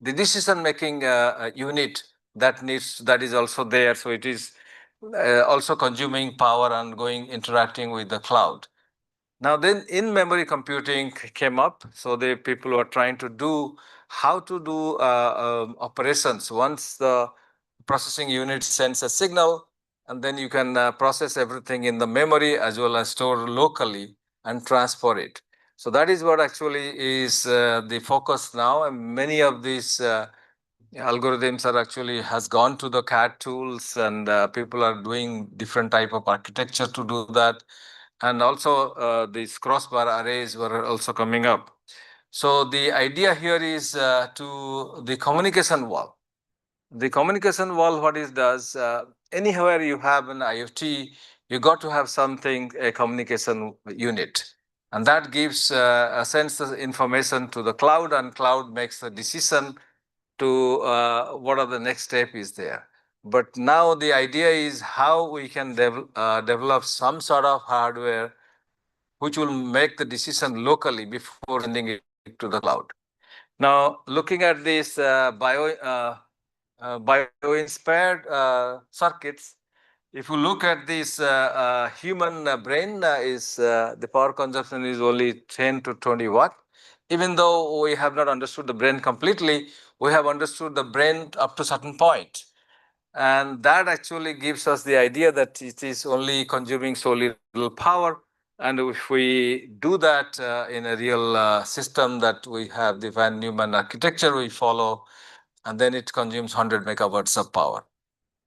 decision-making unit that is also there. So it is also consuming power and interacting with the cloud. Now then in-memory computing came up. So the people were trying to do how to do operations once the processing unit sends a signal, and then you can process everything in the memory as well as store locally and transfer it. So that is what actually is the focus now, and many of these algorithms are actually has gone to the CAD tools, and people are doing different type of architecture to do that. And also these crossbar arrays were also coming up. So the idea here is to the communication wall. The communication wall, what it does, anywhere you have an IoT, you got to have something, a communication unit. And that gives a sense of information to the cloud, and cloud makes the decision to what are the next step is there. But now the idea is how we can develop some sort of hardware which will make the decision locally before sending it to the cloud. Now, looking at these bio-inspired circuits, if you look at this human brain, the power consumption is only 10 to 20 watt. Even though we have not understood the brain completely, we have understood the brain up to a certain point. And that actually gives us the idea that it is only consuming so little power. And if we do that in a real system that we have the Van Neumann architecture we follow, and then it consumes 100 megawatts of power.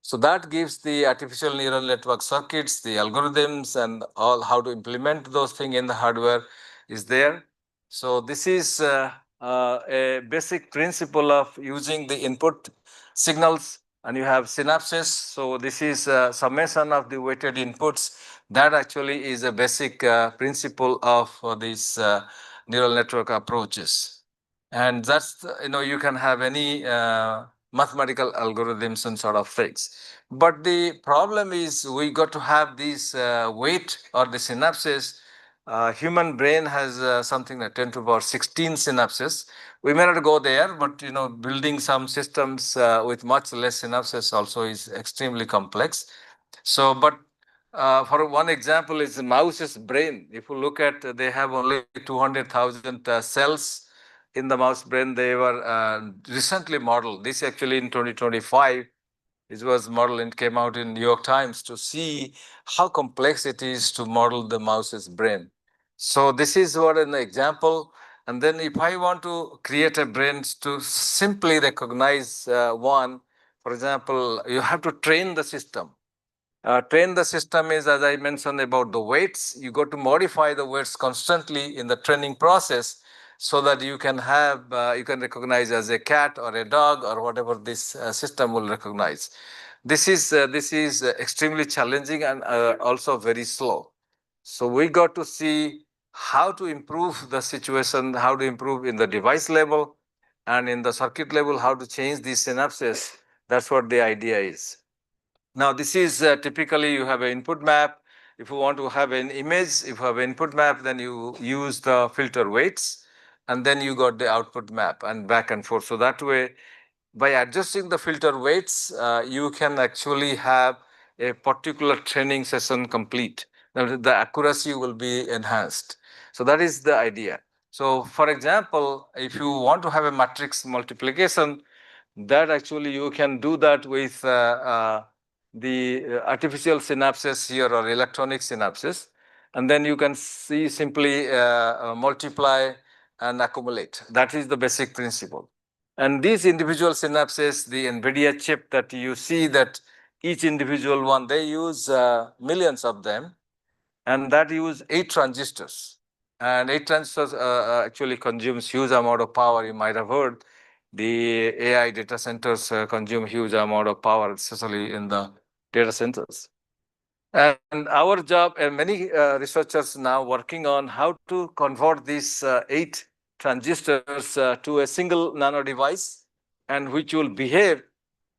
So that gives the artificial neural network circuits, the algorithms, and all how to implement those things in the hardware is there. So this is a basic principle of using the input signals, and you have synapses. So this is a summation of the weighted inputs. That actually is a basic principle of these neural network approaches. And that's, you can have any mathematical algorithms and sort of things. But the problem is we got to have these weight or the synapses. Human brain has something like 10 to the power 16 synapses. We may not go there, but building some systems with much less synapses also is extremely complex. So, but for one example is the mouse's brain. If you look at, they have only 200,000 cells in the mouse brain. They were recently modeled. This actually in 2025, it was modeled and came out in New York Times to see how complex it is to model the mouse's brain. So this is what an example. And then if I want to create a brain to simply recognize one, for example, you have to train the system. Train the system is, as I mentioned about the weights, you got to modify the weights constantly in the training process so that you can have, you can recognize as a cat or a dog or whatever this system will recognize. This is extremely challenging and also very slow. So we got to see how to improve the situation, how to improve in the device level and in the circuit level, how to change these synapses. That's what the idea is. Now, this is typically you have an input map. If you want to have an image, if you have an input map, then you use the filter weights, and then you got the output map and back and forth. So that way, by adjusting the filter weights, you can actually have a particular training session complete. Now, the accuracy will be enhanced. So that is the idea. So for example, if you want to have a matrix multiplication, that actually you can do that with the artificial synapses here or electronic synapses. And then you can see simply multiply and accumulate. That is the basic principle. And these individual synapses, the NVIDIA chip that you see that each individual one, they use millions of them, and that use 8 transistors. And 8 transistors actually consumes huge amount of power. You might have heard the AI data centers consume huge amount of power, especially in the data centers. And our job, and many researchers now working on how to convert these 8 transistors to a single nano device, and which will behave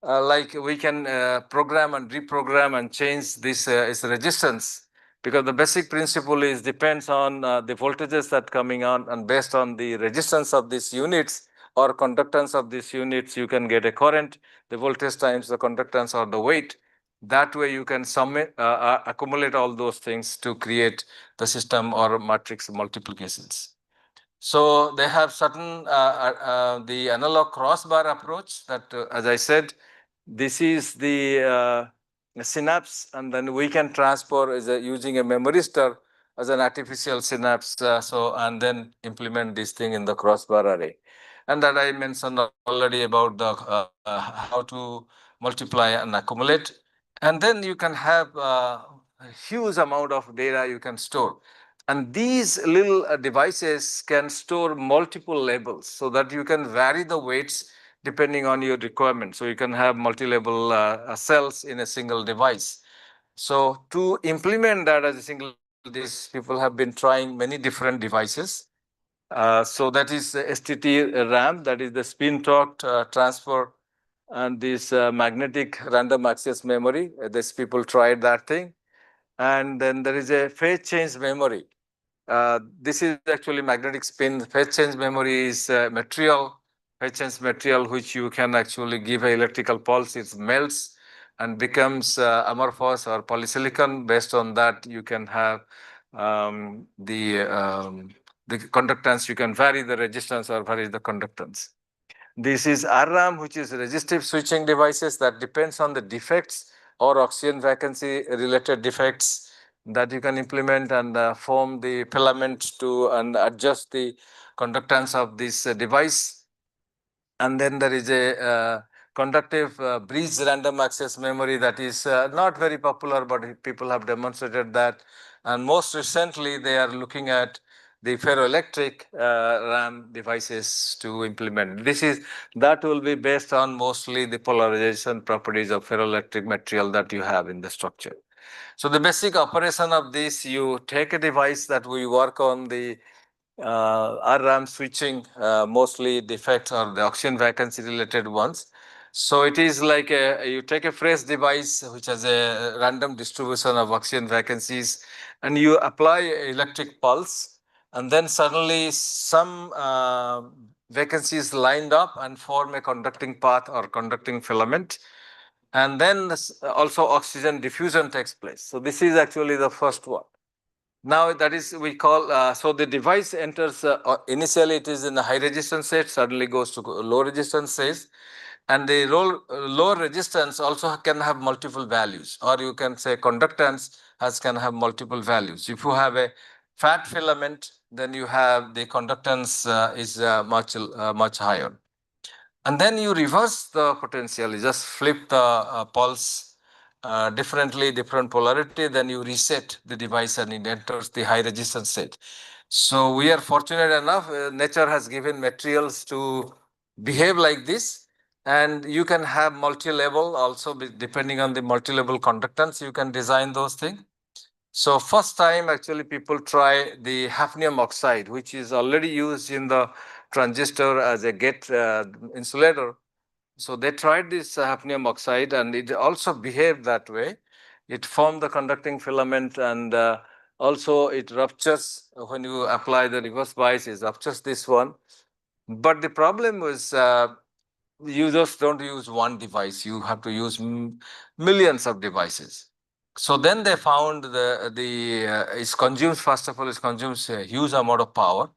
like we can program and reprogram and change this its resistance, because the basic principle is depends on the voltages that coming on, and based on the resistance of these units or conductance of these units, you can get a current, the voltage times the conductance or the weight. That way you can accumulate all those things to create the system or matrix multiplications. So they have certain the analog crossbar approach that, as I said, this is the synapse, and then we can transfer using a memory star as an artificial synapse. And then implement this thing in the crossbar array. And that I mentioned already about the how to multiply and accumulate. And then you can have a huge amount of data you can store. And these little devices can store multiple labels so that you can vary the weights depending on your requirement. So you can have multi-level cells in a single device. So to implement that as a single device, people have been trying many different devices. So that is STT RAM, that is the spin torque transfer, and this magnetic random access memory. These people tried that thing. And then there is a phase change memory. This is actually magnetic spin. Phase change memory is material, phase change material, which you can actually give an electrical pulse, it melts. and becomes amorphous or polysilicon. Based on that, you can have the conductance. You can vary the resistance or vary the conductance. This is RAM, which is resistive switching devices that depends on the defects or oxygen vacancy related defects that you can implement and form the filament to and adjust the conductance of this device. And then there is a conductive bridge random access memory that is not very popular, but people have demonstrated that. And most recently, they are looking at the ferroelectric RAM devices to implement. That will be based on mostly the polarization properties of ferroelectric material that you have in the structure. So the basic operation of this, you take a device that we work on the RAM switching, mostly defects or the oxygen vacancy related ones. So it is like you take a fresh device which has a random distribution of oxygen vacancies and you apply electric pulse, and then suddenly some vacancies lined up and form a conducting path or conducting filament. And then also oxygen diffusion takes place. So this is actually the first one. Now that is we call, so the device enters, initially it is in a high resistance state, suddenly goes to low resistance state. And the low resistance also can have multiple values, or you can say conductance can have multiple values. If you have a fat filament, then you have the conductance is much higher. And then you reverse the potential, you just flip the pulse differently, different polarity, then you reset the device and it enters the high resistance state. So we are fortunate enough, nature has given materials to behave like this, and you can have multi-level also, depending on the multi-level conductance, you can design those things. So first time actually people try the hafnium oxide, which is already used in the transistor as a gate insulator. So they tried this hafnium oxide and it also behaved that way. It formed the conducting filament and also it ruptures when you apply the reverse bias, it ruptures this one. But the problem was you just don't use one device, you have to use millions of devices. So then they found it consumes, first of all, it consumes a huge amount of power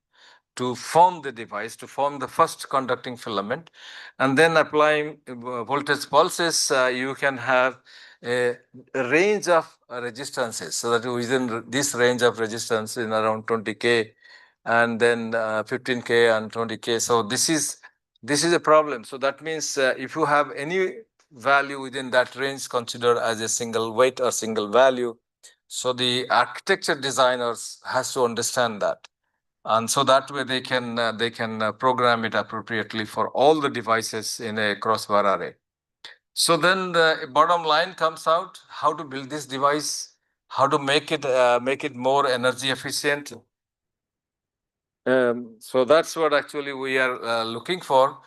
to form the device, to form the first conducting filament. And then applying voltage pulses, you can have a range of resistances. So that within this range of resistance in around 20K and then 15K and 20K. So this is a problem. So that means if you have any value within that range considered as a single weight or single value, so the architecture designers has to understand that. And so that way they can program it appropriately for all the devices in a crossbar array. So then the bottom line comes out, how to build this device, how to make it more energy efficient. So that's what actually we are looking for.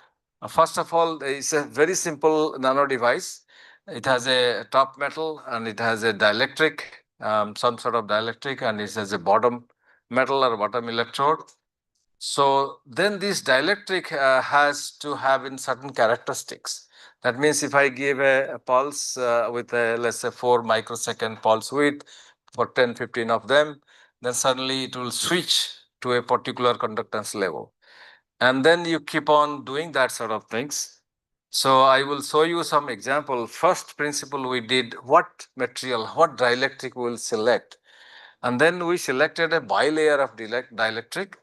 First of all, it's a very simple nano device. It has a top metal and it has a dielectric, some sort of dielectric, and it has a bottom metal or bottom electrode. So then this dielectric has to have in certain characteristics. That means if I give a pulse with a, let's say 4 microsecond pulse width for 10, 15 of them, then suddenly it will switch to a particular conductance level. And then you keep on doing that sort of things. So I will show you some example. First principle we did, what material, what dielectric we will select. And then we selected a bilayer of dielectric.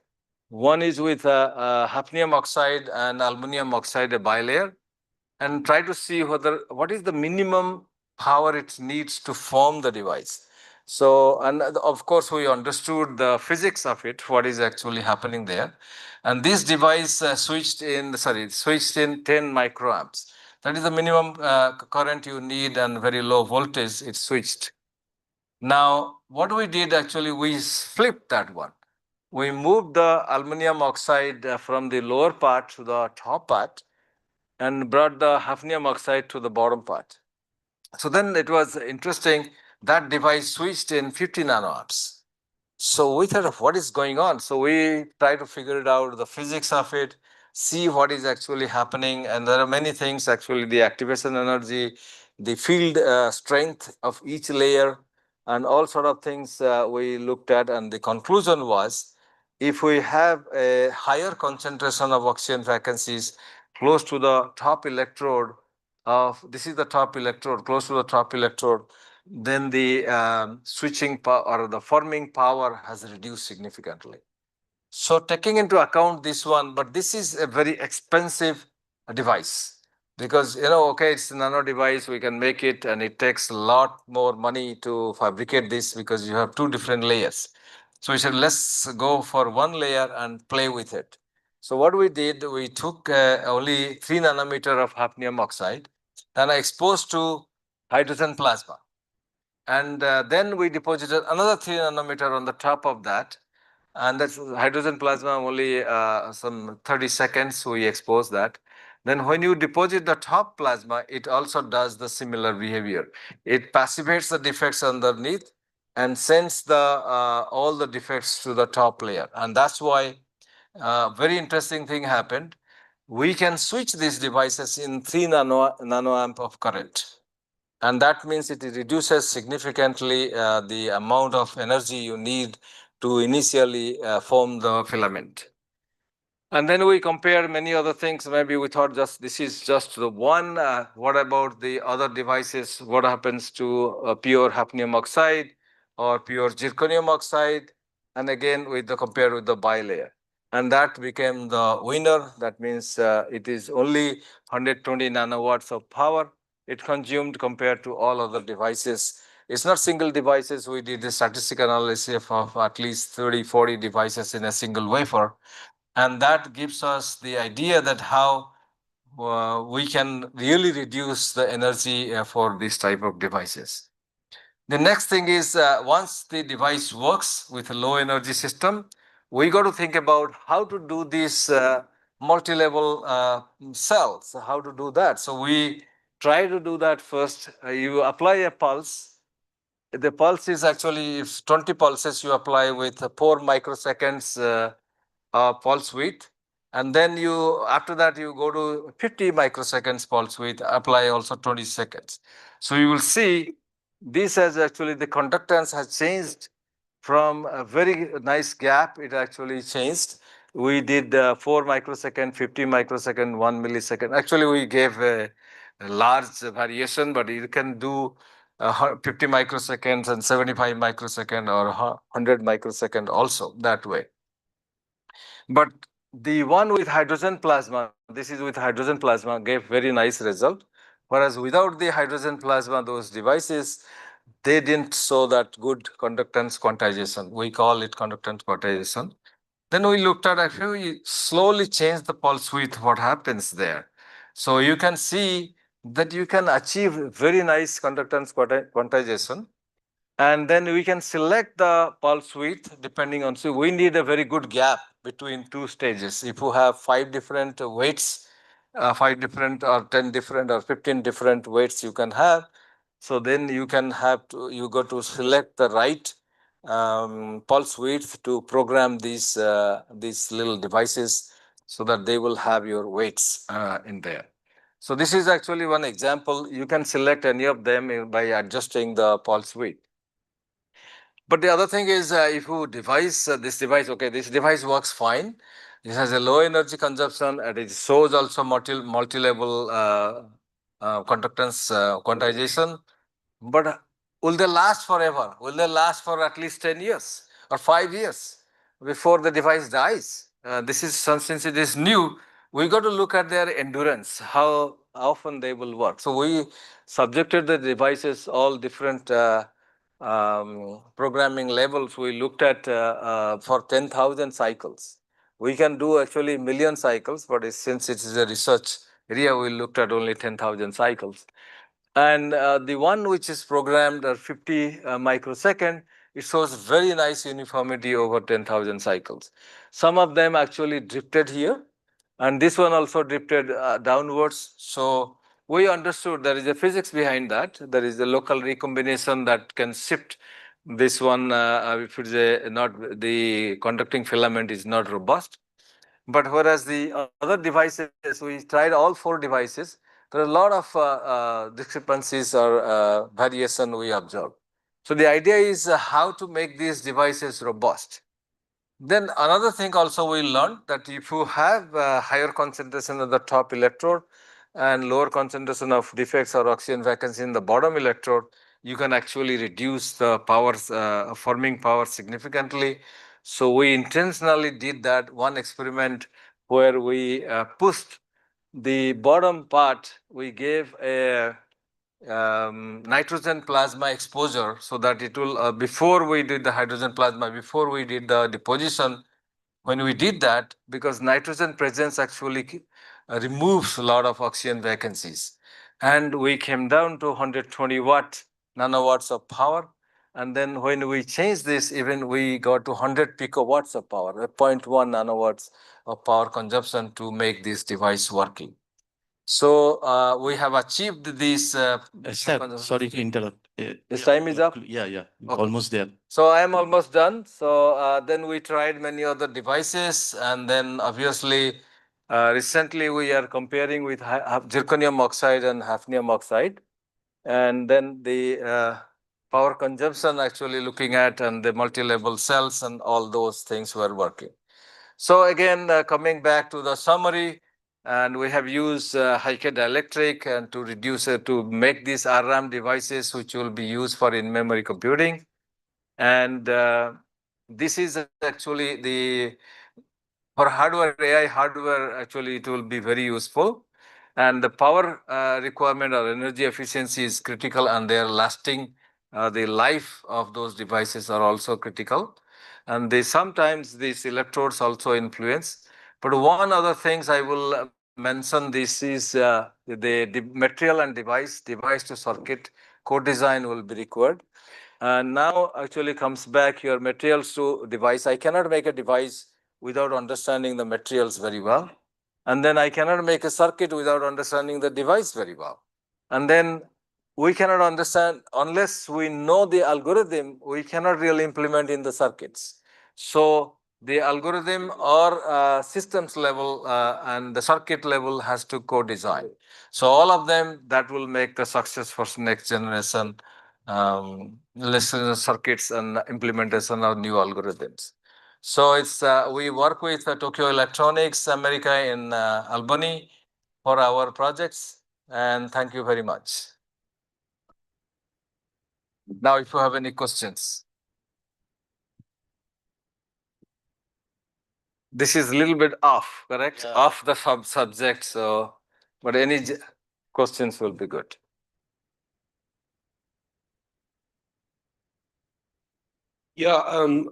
One is with hafnium oxide and aluminum oxide, a bilayer, and try to see what is the minimum power it needs to form the device. So, and of course, we understood the physics of it, what is actually happening there. And this device switched in 10 microamps. That is the minimum current you need and very low voltage, it switched. Now, what we did actually, we flipped that one. We moved the aluminum oxide from the lower part to the top part and brought the hafnium oxide to the bottom part. So then it was interesting, that device switched in 50 nanoamps. So we thought, what is going on? So we tried to figure it out, the physics of it, see what is actually happening. And there are many things, actually, the activation energy, the field strength of each layer, and all sort of things we looked at. And the conclusion was, if we have a higher concentration of oxygen vacancies close to the top electrode of, this is the top electrode, close to the top electrode, then the switching power or the forming power has reduced significantly. So taking into account this one, but this is a very expensive device, because, okay, it's a nano device, we can make it, and it takes a lot more money to fabricate this because you have two different layers. So we said, let's go for one layer and play with it. So what we did, we took only 3 nanometer of hafnium oxide, then exposed to hydrogen plasma. And then we deposited another 3 nanometer on the top of that. And that's hydrogen plasma, only some 30 seconds we expose that. Then when you deposit the top plasma, it also does the similar behavior. It passivates the defects underneath and sends the all the defects to the top layer. And that's why very interesting thing happened. We can switch these devices in 3 nanoamp of current. And that means it reduces significantly the amount of energy you need to initially form the filament. And then we compare many other things. Maybe we thought just this is just the one. What about the other devices? What happens to pure hafnium oxide or pure zirconium oxide? And again, with the compare with the bilayer. And that became the winner. That means it is only 120 nanowatts of power it consumed compared to all other devices. It's not single devices. We did the statistical analysis of at least 30, 40 devices in a single wafer. And that gives us the idea that how we can really reduce the energy for this type of devices. The next thing is once the device works with a low energy system, we got to think about how to do these multi-level cells, how to do that. So we try to do that first. You apply a pulse. The pulse is actually, if 20 pulses you apply with 4 microseconds pulse width. And then you, after that, you go to 50 microseconds pulse width, apply also 20 seconds. So you will see this has actually, the conductance has changed from a very nice gap. It actually changed. We did 4 microsecond, 50 microsecond, 1 millisecond. Actually, we gave a large variation, but you can do 50 microseconds and 75 microsecond or 100 microsecond also that way. But the one with hydrogen plasma, this is with hydrogen plasma, gave very nice result. Whereas without the hydrogen plasma, those devices, they didn't show that good conductance quantization. We call it conductance quantization. Then we looked at actually we slowly change the pulse width, what happens there. So you can see that you can achieve very nice conductance quantization. And then we can select the pulse width depending on, so we need a very good gap between two stages. If you have 5 different weights, 5 different or 10 different or 15 different weights you can have. So then you can have to, you got to select the right pulse width to program these little devices so that they will have your weights in there. So this is actually one example. You can select any of them by adjusting the pulse width. But the other thing is, if you devise this device, okay, this device works fine. This has a low energy consumption and it shows also multi-level conductance quantization. But will they last forever? Will they last for at least 10 years or 5 years before the device dies? This is, since it is new, we got to look at their endurance, how often they will work. So we subjected the devices all different programming levels. We looked at for 10,000 cycles. We can do actually million cycles, but since it is a research area, we looked at only 10,000 cycles. And the one which is programmed at 50 microsecond, it shows very nice uniformity over 10,000 cycles. Some of them actually drifted here, and this one also drifted downwards. So we understood there is a physics behind that. There is a local recombination that can shift this one if it's not, the conducting filament is not robust. But whereas the other devices, we tried all 4 devices, there are a lot of discrepancies or variation we observe. So the idea is how to make these devices robust. Then another thing also we learned that if you have higher concentration of the top electrode and lower concentration of defects or oxygen vacancy in the bottom electrode, you can actually reduce the forming power significantly. So we intentionally did that one experiment where we pushed the bottom part, we gave a nitrogen plasma exposure so that it will, before we did the hydrogen plasma, before we did the deposition, when we did that, because nitrogen presence actually removes a lot of oxygen vacancies. And we came down to 120 nanowatts of power. And then when we changed this, even we got to 100 picowatts of power, 0.1 nanowatts of power consumption to make this device working. So we have achieved this. Sir, sorry to interrupt. This time is up? Yeah, Okay. almost there. So I am almost done. So then we tried many other devices, and then obviously recently we are comparing with zirconium oxide and hafnium oxide, and then the power consumption actually looking at and the multi-level cells and all those things were working. So again, coming back to the summary, and we have used Icaa dielectric and to reduce to make these RAM devices which will be used for in-memory computing. And this is actually for hardware, AI hardware, actually it will be very useful. And the power requirement or energy efficiency is critical, and their lasting, the life of those devices are also critical. And sometimes these electrodes also influence. But one other things I will mention, this is the material and device to circuit co-design will be required. And now actually comes back your materials to device. I cannot make a device without understanding the materials very well. And then I cannot make a circuit without understanding the device very well. And then we cannot understand, unless we know the algorithm, we cannot really implement in the circuits. So the algorithm or systems level and the circuit level has to co-design. So all of them, that will make the success for next generation circuits and implementation of new algorithms. So it's we work with Tokyo Electronics America in Albany for our projects, and thank you very much. Now, if you have any questions. This is a little bit off, correct? Yeah. Off the subject, so, but any questions will be good. Yeah,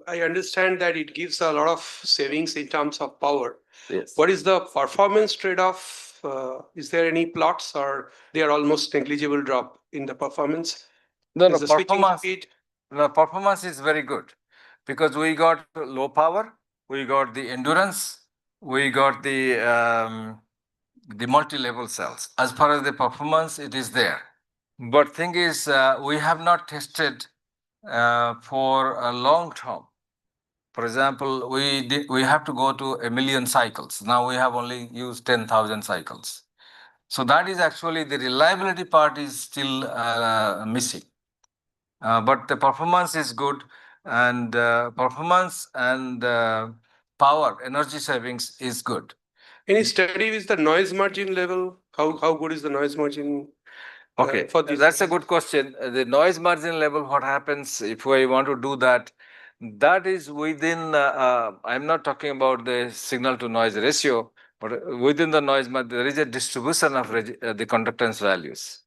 I understand that it gives a lot of savings in terms of power. Yes. What is the performance trade-off? Is there any plots, or they are almost negligible drop in the performance? No, Is the switching speed? The performance is very good because we got low power, we got the endurance, we got the multi-level cells. As far as the performance, it is there. But thing is, we have not tested for a long term. For example, we have to go to 1 million cycles. Now we have only used 10,000 cycles. So that is actually the reliability part is still missing. But the performance is good, and performance and power, energy savings is good. Any study with the noise margin level? How good is the noise margin? Okay, for this? That's a good question. The noise margin level, what happens if we want to do that? That is within, I'm not talking about the signal to noise ratio, but within the noise margin, there is a distribution of the conductance values.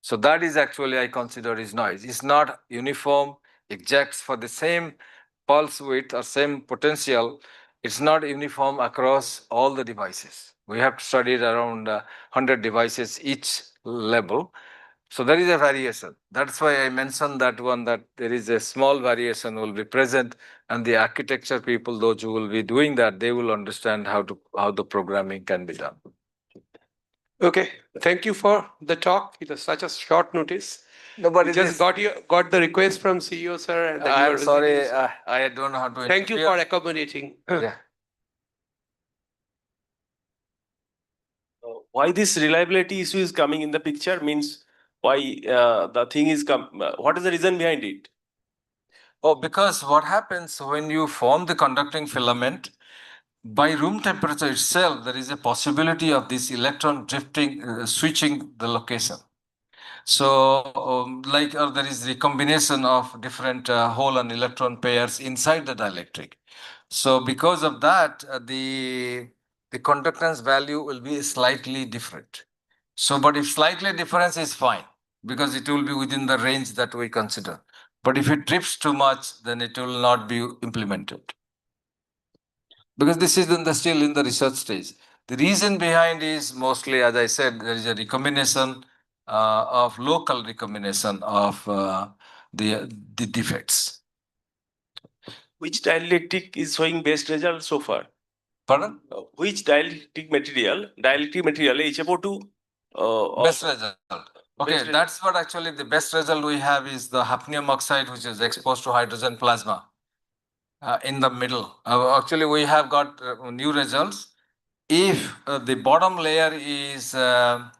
So that is actually I consider is noise. It's not uniform, exact for the same pulse width or same potential. It's not uniform across all the devices. We have studied around 100 devices each level. So there is a variation. That's why I mentioned that one, that there is a small variation will be present, and the architecture people, those who will be doing that, they will understand how the programming can be done. Okay, thank you for the talk. It was such a short notice. No, but we just got the request from CEO sir, and I'm sorry, I don't know how to. Thank you for accommodating. Yeah. why this reliability issue is coming in the picture means why the thing is what is the reason behind it? Oh, because what happens when you form the conducting filament, by room temperature itself, there is a possibility of this electron drifting, switching the location. So, there is recombination of different hole and electron pairs inside the dielectric. So, because of that, the conductance value will be slightly different. So, but if slightly difference is fine, because it will be within the range that we consider. But if it drifts too much, then it will not be implemented. Because this is still in the research stage. The reason behind is mostly, as I said, there is a recombination of local recombination of the defects. Which dielectric is showing best result so far? Pardon? Which dielectric material, HFO2? Best result. Okay, Best that's what actually the best result we have is the hafnium oxide, which is exposed to hydrogen plasma in the middle. Actually, we have got new results. If the bottom layer is not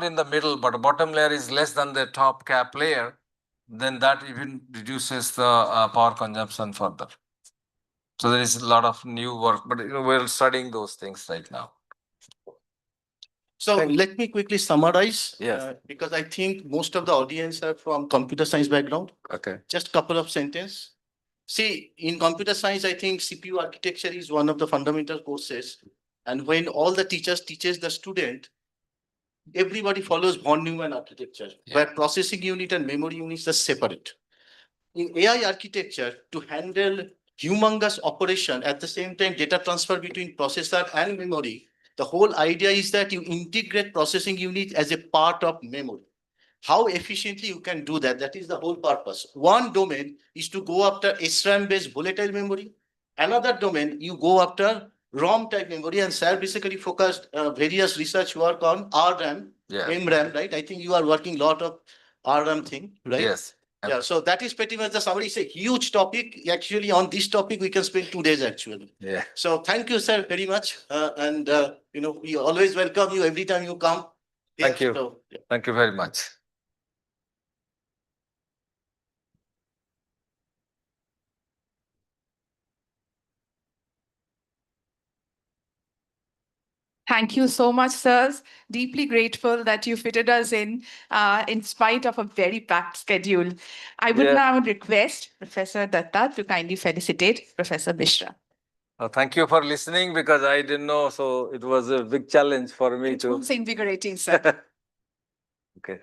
in the middle, but the bottom layer is less than the top cap layer, then that even reduces the power consumption further. So there is a lot of new work, but we're studying those things right now. So let me quickly summarize. Yes. Because I think most of the audience are from computer science background. Okay. Just couple of sentences. See, in computer science, I think CPU architecture is one of the fundamental courses. And when all the teachers teaches the student, everybody follows von Neumann architecture, where processing unit and memory units are separate. In AI architecture, to handle humongous operation at the same time, data transfer between processor and memory, the whole idea is that you integrate processing unit as a part of memory. How efficiently you can do that, that is the whole purpose. One domain is to go after SRAM-based volatile memory. Another domain, you go after ROM-type memory, and sir basically focused various research work on RRAM, MRAM, right? I think you are working a lot of RRAM thing, right? Yes. Yeah, so that is pretty much the summary. It's a huge topic. Actually, on this topic, we can spend 2 days actually. Yeah. So thank you, sir, very much. We always welcome you every time you come. Thank you. So, yeah. Thank you very much. Thank you so much, sirs. Deeply grateful that you fitted us in spite of a very packed schedule. I would now request Professor Datta to kindly felicitate Professor Mishra. Thank you for listening, because I didn't know, so it was a big challenge for me It to. was invigorating, sir. Okay.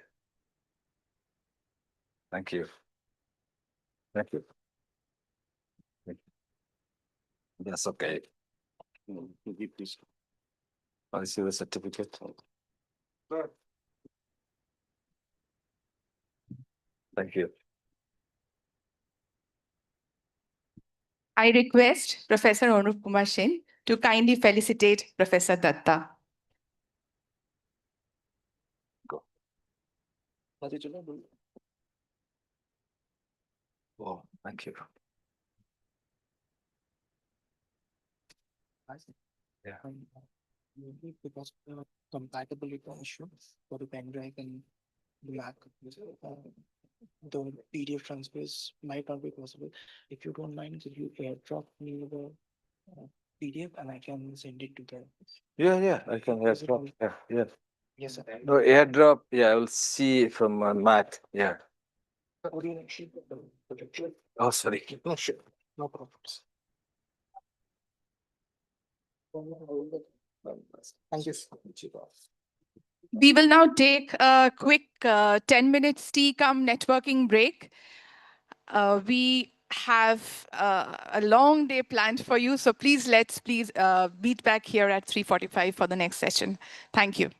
Thank you. Thank you. That's okay. Give this. I see the certificate. Thank you. I request Professor Anup Kumar Sen to kindly felicitate Professor Datta. Oh, thank you. Yeah. Because compatibility issue for the pen drive and the Mac, the PDF transfers might not be possible. If you don't mind, could you airdrop me the PDF and I can send it to them? Yeah, I can airdrop. Yeah. Yes, sir. No, airdrop, I will see from my Mac. Yeah. Oh, sorry. No, sure. No problems. Thank you so much. We will now take a quick 10-minute TCOM networking break. We have a long day planned for you, so please meet back here at 3:45 for the next session. Thank you.